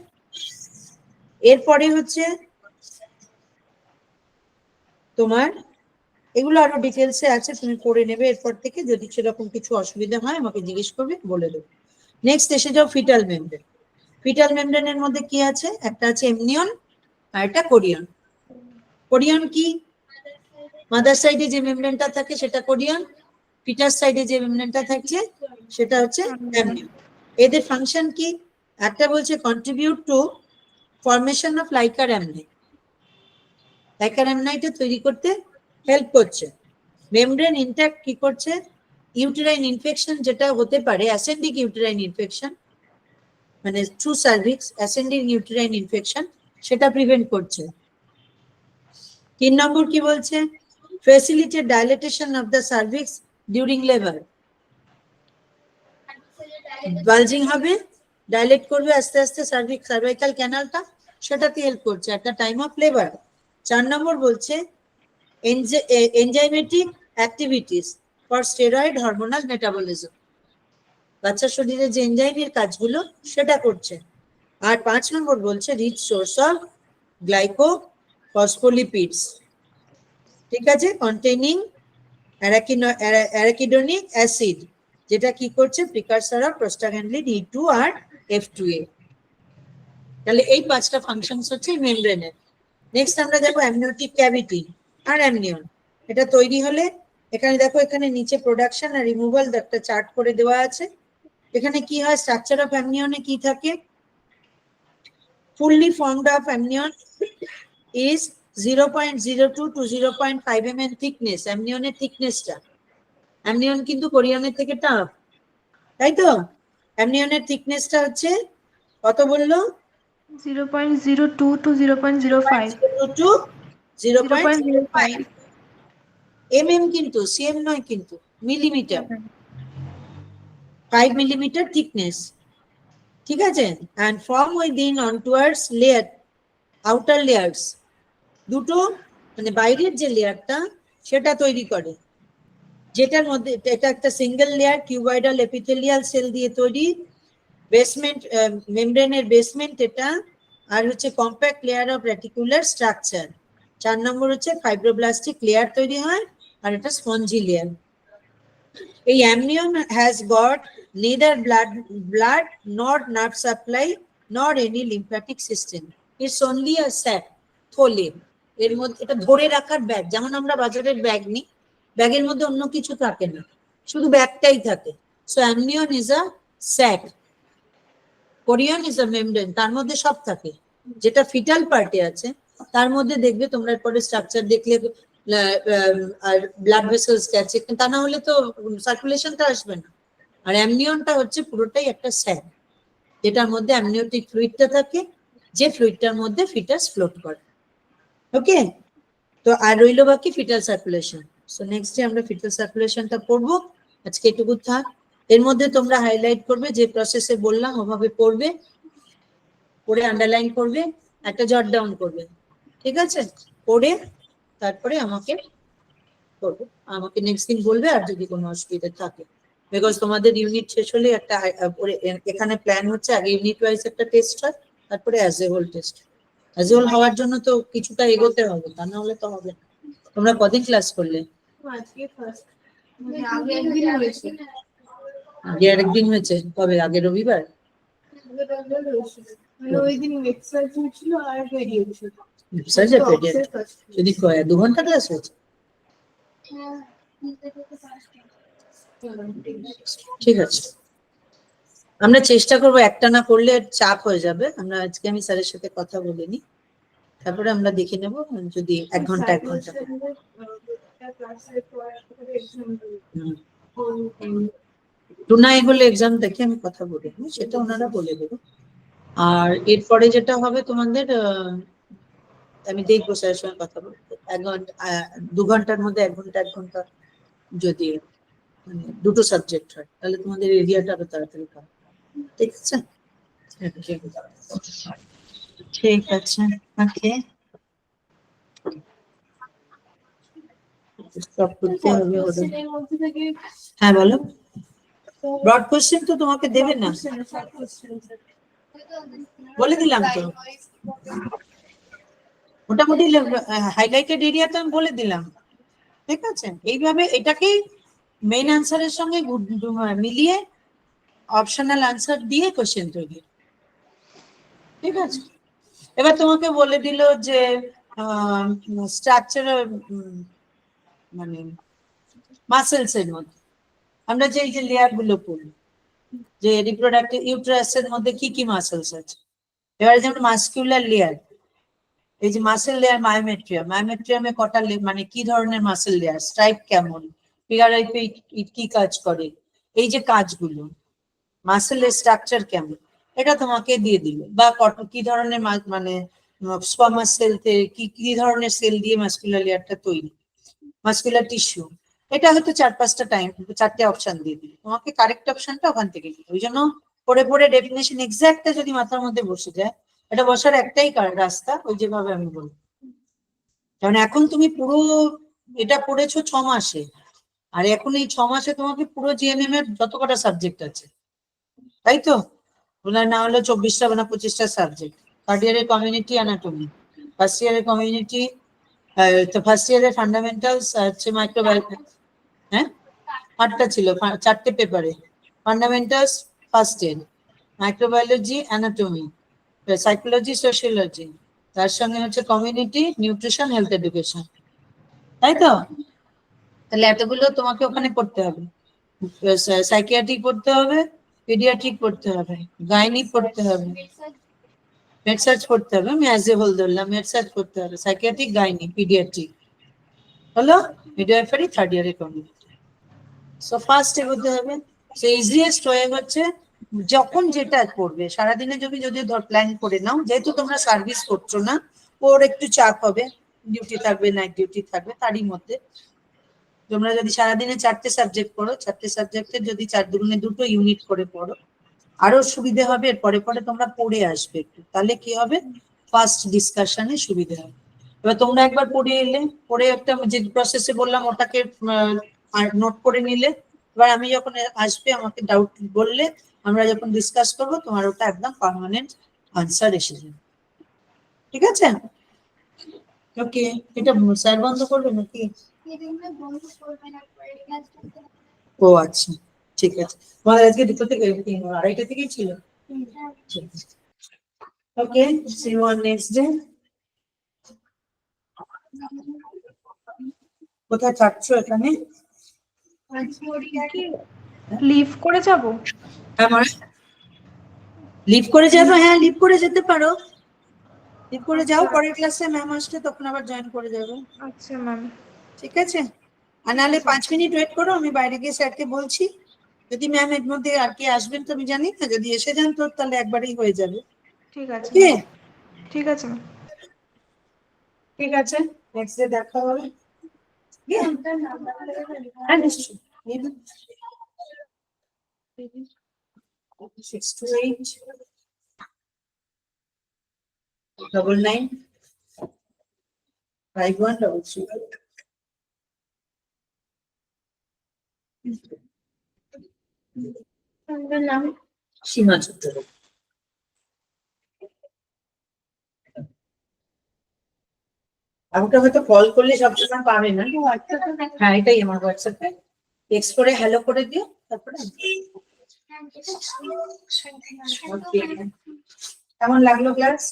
এরপরে হচ্ছে তোমার, এগুলো আরো ডিটেলসে আছে, তুমি পড়ে নেবে এরপর থেকে, যদি সেরকম কিছু অসুবিধা হয় আমাকে জিজ্ঞেস করবে, বলে দেবো। নেক্সট এসে যাও ফিটাল মেমব্রেন। ফিটাল মেমব্রেনের মধ্যে কি আছে, একটা আছে এমনিয়ন আর একটা কোরিয়ন। কোরিয়ন কি, মাদার সাইডে যে মেমব্রেনটা থাকে সেটা কোরিয়ন, ফিটাস সাইডে যে মেমব্রেনটা থাকছে সেটা হচ্ছে অ্যামনিয়ন। এদের ফাংশন কি, একটা বলছে contribute to formation of liquor amnii, liquor অ্যামনাইটে তৈরি করতে হেল্প করছে। মেমব্রেন ইনট্যাক্ট কি করছে, ইউটেরাইন ইনফেকশন যেটা হতে পারে, অ্যাসেন্ডিক ইউটেরাইন ইনফেকশন, মানে থ্রু সার্ভিক্স অ্যাসেন্ডিক ইউটেরাইন ইনফেকশন, সেটা প্রিভেন্ট করছে। 3 নম্বর কি বলছে, facilitate dilatation of the cervix during labour, bulging হবে, ডাইলেট করবে আস্তে আস্তে সার্ভাইকাল ক্যানালটা, সেটাতে হেল্প করছে একটা টাইম অফ লেবার। 4 নম্বর বলছে enzymatic activities for steroid hormonal metabolism, বাচ্চার শরীরে যে এনজাইমের কাজগুলো সেটা করছে। আর 5 নম্বর বলছে rich source of glycophospholipids, ঠিক আছে, কন্টেইনিং অ্যারাকিডোনিক অ্যাসিড, যেটা কি করছে, প্রিকারসর of prostaglandin E2 R F2A। তাহলে এই 5টা ফাংশনস হচ্ছে মেমব্রেনের। নেক্সট আমরা দেখো অ্যামনিওটিক ক্যাভিটি আর অ্যামনিয়ন। এটা তৈরি হলে এখানে দেখো, এখানে নিচে প্রোডাকশন আর রিমুভাল একটা চার্ট করে দেওয়া আছে। এখানে কি হয়, স্ট্রাকচার অফ অ্যামনিয়নে কি থাকে, fully formed of amnion is 0.02 to 0.5 mm thickness, অ্যামনিয়নের থিকনেসটা। অ্যামনিয়ন কিন্তু কোরিয়নের থেকে টাফ, তাই তো। অ্যামনিয়নের থিকনেসটা হচ্ছে কত বললো, 0.02 to 0.05 to 0.05 mm, কিন্তু সিএম নয়, কিন্তু মিলিমিটার, 5 millimeter thickness, ঠিক আছে। and form within onwards layer, outer layers, দুটো মানে বাইরের যে লেয়ারটা সেটা তৈরি করে, যেটার মধ্যে এটা একটা single layer cuboidal epithelial cell দিয়ে তৈরি, বেসমেন্ট মেমব্রেনের বেসমেন্ট এটা, আর হচ্ছে compact layer of reticular structure. 4 নম্বর হচ্ছে ফাইব্রোব্লাস্টিক লেয়ার তৈরি হয়, আর এটা স্পঞ্জি লেয়ার। এই amnion has got neither blood nor nerve supply nor any lymphatic system, it's only a sac, থলে। এর মধ্যে এটা ধরে রাখার ব্যাগ, যেমন আমরা বাজারের ব্যাগ নিই, ব্যাগের মধ্যে অন্য কিছু থাকে না, শুধু ব্যাগটাই থাকে। So amnion is a sac, chorion is a membrane, তার মধ্যে সব থাকে। যেটা ফিটাল পার্টে আছে তার মধ্যে দেখবে তোমরা পরে স্ট্রাকচার দেখলে আর ব্লাড ভেসেলস গেছে, তা না হলে তো সার্কুলেশনটা আসবে না। আর অ্যামনিয়নটা হচ্ছে পুরোটাই একটা স্যাক, যেটার মধ্যে অ্যামনিওটিক ফ্লুইডটা থাকে, যে ফ্লুইডটার মধ্যে ফিটাস ফ্লোট করে। ওকে, তো আর রইল বাকি fetal circulation. So next day আমরা ফিটাল সার্কুলেশনটা পড়বো। আজকে এটুকু থাক। এর মধ্যে তোমরা হাইলাইট করবে, যে প্রসেসে বললাম ওভাবে পড়বে, পড়ে আন্ডারলাইন করবে, একটা জট ডাউন করবে, ঠিক আছে? পড়ে তারপরে আমাকে করবে, আমাকে নেক্সট দিন বলবে আর যদি কোনো অসুবিধা থাকে। বিকজ তোমাদের ইউনিট শেষ হলে একটা এখানে প্ল্যান হচ্ছে আগে ইউনিট ওয়াইজ একটা টেস্ট হয়, তারপরে as a whole test. As a whole হওয়ার জন্য তো কিছুটা এগোতে হবে, তা না হলে তো হবে না। তোমরা কদিন ক্লাস করলে? আজকে ফার্স্ট, মানে আগে একদিন হয়েছে, আগে আরেকদিন হয়েছে, কবে? আগে রবিবার? মানে ওই দিন এক্সারসাইজ হচ্ছিল আর রেডিয়েশন। যদি 2 ঘন্টা ক্লাস হয়েছে, ঠিক আছে। আমরা চেষ্টা করবো, একটা না করলে চাপ হয়ে যাবে। আমরা আজকে আমি স্যারের সাথে কথা বলে নিই, তারপরে আমরা দেখে নেবো যদি 1 ঘন্টা 1 ঘন্টা। টুনা এগুলো এক্সাম দেখে আমি কথা বলে নিই, সেটা ওনারা বলে দেবো। আর এরপরে যেটা হবে তোমাদের, আমি দেখবো স্যারের সঙ্গে কথা বলবো। 1 ঘন্টা 2 ঘন্টার মধ্যে 1 ঘন্টা 1 ঘন্টা যদি মানে দুটো সাবজেক্ট হয়, তাহলে তোমাদের এরিয়াটা আরো তাড়াতাড়ি পাবে, ঠিক আছে? ঠিক আছে, ওকে। সব করতে হবে ওদের। এর মধ্যে থেকে হ্যাঁ বলো। ব্রড কোশ্চেন তো তোমাকে দেবে না, বলে দিলাম তো। মোটামুটি হাইলাইটেড এরিয়া তো আমি বলে দিলাম, ঠিক আছে? এইভাবে এটাকে মেইন আনসারের সঙ্গে মিলিয়ে অপশনাল আনসার দিয়ে কোশ্চেন তৈরি, ঠিক আছে? এবার তোমাকে বলে দিল যে স্ট্রাকচার মানে মাসেলস এর মধ্যে আমরা যে এই যে লেয়ার গুলো পড়ি, যে রিপ্রোডাক্টিভ ইউট্রাসের মধ্যে কি কি মাসেলস আছে। এবারে যেমন মাসকিউলার লেয়ার, এই যে মাসেল লেয়ার মায়োমেট্রিয়াম, মায়োমেট্রিয়ামে কটা মানে কি ধরনের মাসেল লেয়ার, স্ট্রাইপ কেমন, পিআরআইপি কি কাজ করে, এই যে কাজগুলো, মাসেলের স্ট্রাকচার কেমন, এটা তোমাকে দিয়ে দিবে। বা কি ধরনের মানে স্কোয়ামাস সেল কি কি ধরনের সেল দিয়ে মাসকুলার লেয়ারটা তৈরি, মাসকুলার টিস্যু, এটা হয়তো 4-5টা টাইম 4টে অপশন দিয়ে দিবে, তোমাকে কারেক্ট অপশনটা ওখান থেকে দিবে। ওই জন্য পড়ে পড়ে ডেফিনেশন এক্সাক্টটা যদি মাথার মধ্যে বসে যায়, এটা বসার একটাই রাস্তা, ওই যেভাবে আমি বলবো। কারণ এখন তুমি পুরো এটা পড়েছো 6 মাসে, আর এখন এই 6 মাসে তোমাকে পুরো জিএনএম এর যত কটা সাবজেক্ট আছে, তাই তো? না হলে 24টা বা 25টা সাবজেক্ট। থার্ড ইয়ারের কমিউনিটি অ্যানাটমি, ফার্স্ট ইয়ারের কমিউনিটি, তো ফার্স্ট ইয়ারের ফান্ডামেন্টালস হচ্ছে মাইক্রোবায়োলজি, হ্যাঁ 8টা ছিল, 4টে পেপারে। Fundamentals first year, microbiology, anatomy, psychology, sociology, তার সঙ্গে হচ্ছে কমিউনিটি, নিউট্রিশন, হেলথ এডুকেশন, তাই তো? তাহলে এতগুলো তোমাকে ওখানে পড়তে হবে। সাইকিয়াট্রিক পড়তে হবে, পিডিয়াট্রিক পড়তে হবে, গাইনি পড়তে হবে, মেডসার্চ পড়তে হবে, আমি অ্যাজ এ হোল ধরলাম, মেডসার্চ পড়তে হবে, সাইকিয়াট্রিক, গাইনি, পিডিয়াট্রিক হলো, মিডওয়াইফারি থার্ড ইয়ারে কমিউনিটি। সো ফার্স্ট এগোতে হবে। সো ইজিয়েস্ট ওয়ে হচ্ছে যখন যেটা পড়বে সারাদিনে যদি প্ল্যান করে নাও, যেহেতু তোমরা সার্ভিস করছো না, ওর একটু চাপ হবে, ডিউটি থাকবে, নাইট ডিউটি থাকবে, তারই মধ্যে তোমরা যদি সারাদিনে 4টে সাবজেক্ট পড়ো, 4টে সাবজেক্টের যদি 4 দুগুণে 2টো ইউনিট করে পড়ো, আরো সুবিধে হবে। এর পরে পরে তোমরা পড়ে আসবে একটু, তাহলে কি হবে, ফার্স্ট ডিসকাশনে সুবিধা হবে। এবার তোমরা একবার পড়ে এলে, পড়ে একটা যে প্রসেসে বললাম ওটাকে নোট করে নিলে, এবার আমি যখন আসবে আমাকে ডাউট বললে, আমরা যখন ডিসকাস করবো, তোমার ওটা একদম পার্মানেন্ট আনসার এসে যাবে, ঠিক আছে? ওকে, এটা স্যার বন্ধ করবে নাকি? ও আচ্ছা, ঠিক আছে। তোমাদের আজকে 2টো থেকে 2:30 থেকেই ছিল। Okay, see you on next day. কোথায় থাকছো এখানে? লিভ করে যাব? হ্যাঁ মানে লিভ করে যাবো, হ্যাঁ লিভ করে যেতে পারো, লিভ করে যাও, পরের ক্লাসে ম্যাম আসলে তখন আবার জয়েন করে যাবে। আচ্ছা ম্যাম। ঠিক আছে, আর নাহলে 5 মিনিট ওয়েট করো, আমি বাইরে গিয়ে স্যারকে বলছি। যদি ম্যাম এর মধ্যে আর কে আসবেন তো আমি জানি না, যদি এসে যান তো তাহলে একবারেই হয়ে যাবে। ঠিক আছে ওকে, ঠিক আছে ম্যাম। ঠিক আছে, নেক্সট ডে দেখা হবে। হ্যাঁ নিশ্চয়ই, 628 99 5133। আপনার নাম? সীমা চট্টোপাধ্যায়। আমাকে হয়তো কল করলে সবসময় পাবে না। হ্যাঁ এটাই আমার হোয়াটসঅ্যাপে টেক্সট করে হ্যালো করে দিও, তারপরে ওকে। কেমন লাগলো ক্লাস?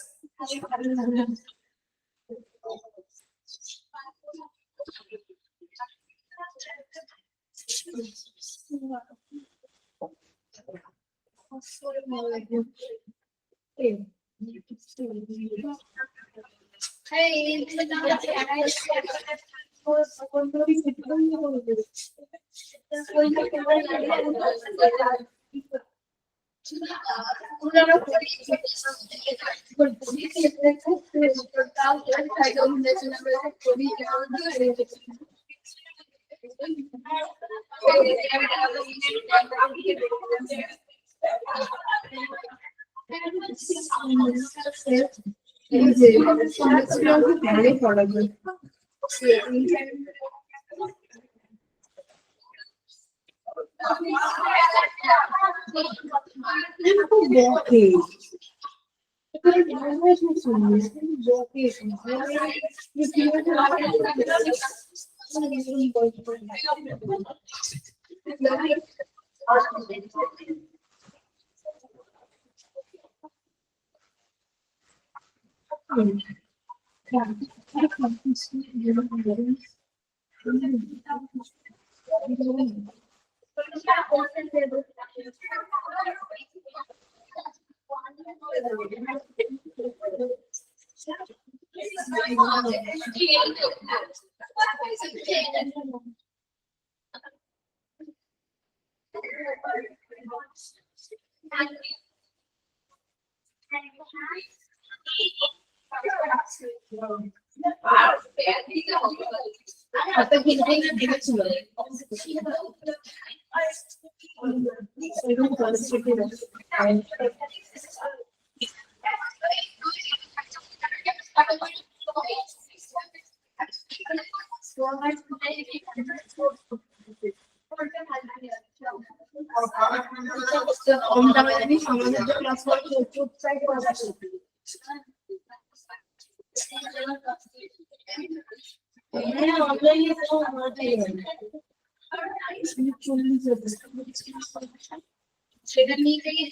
সেটা নিয়ে গিয়ে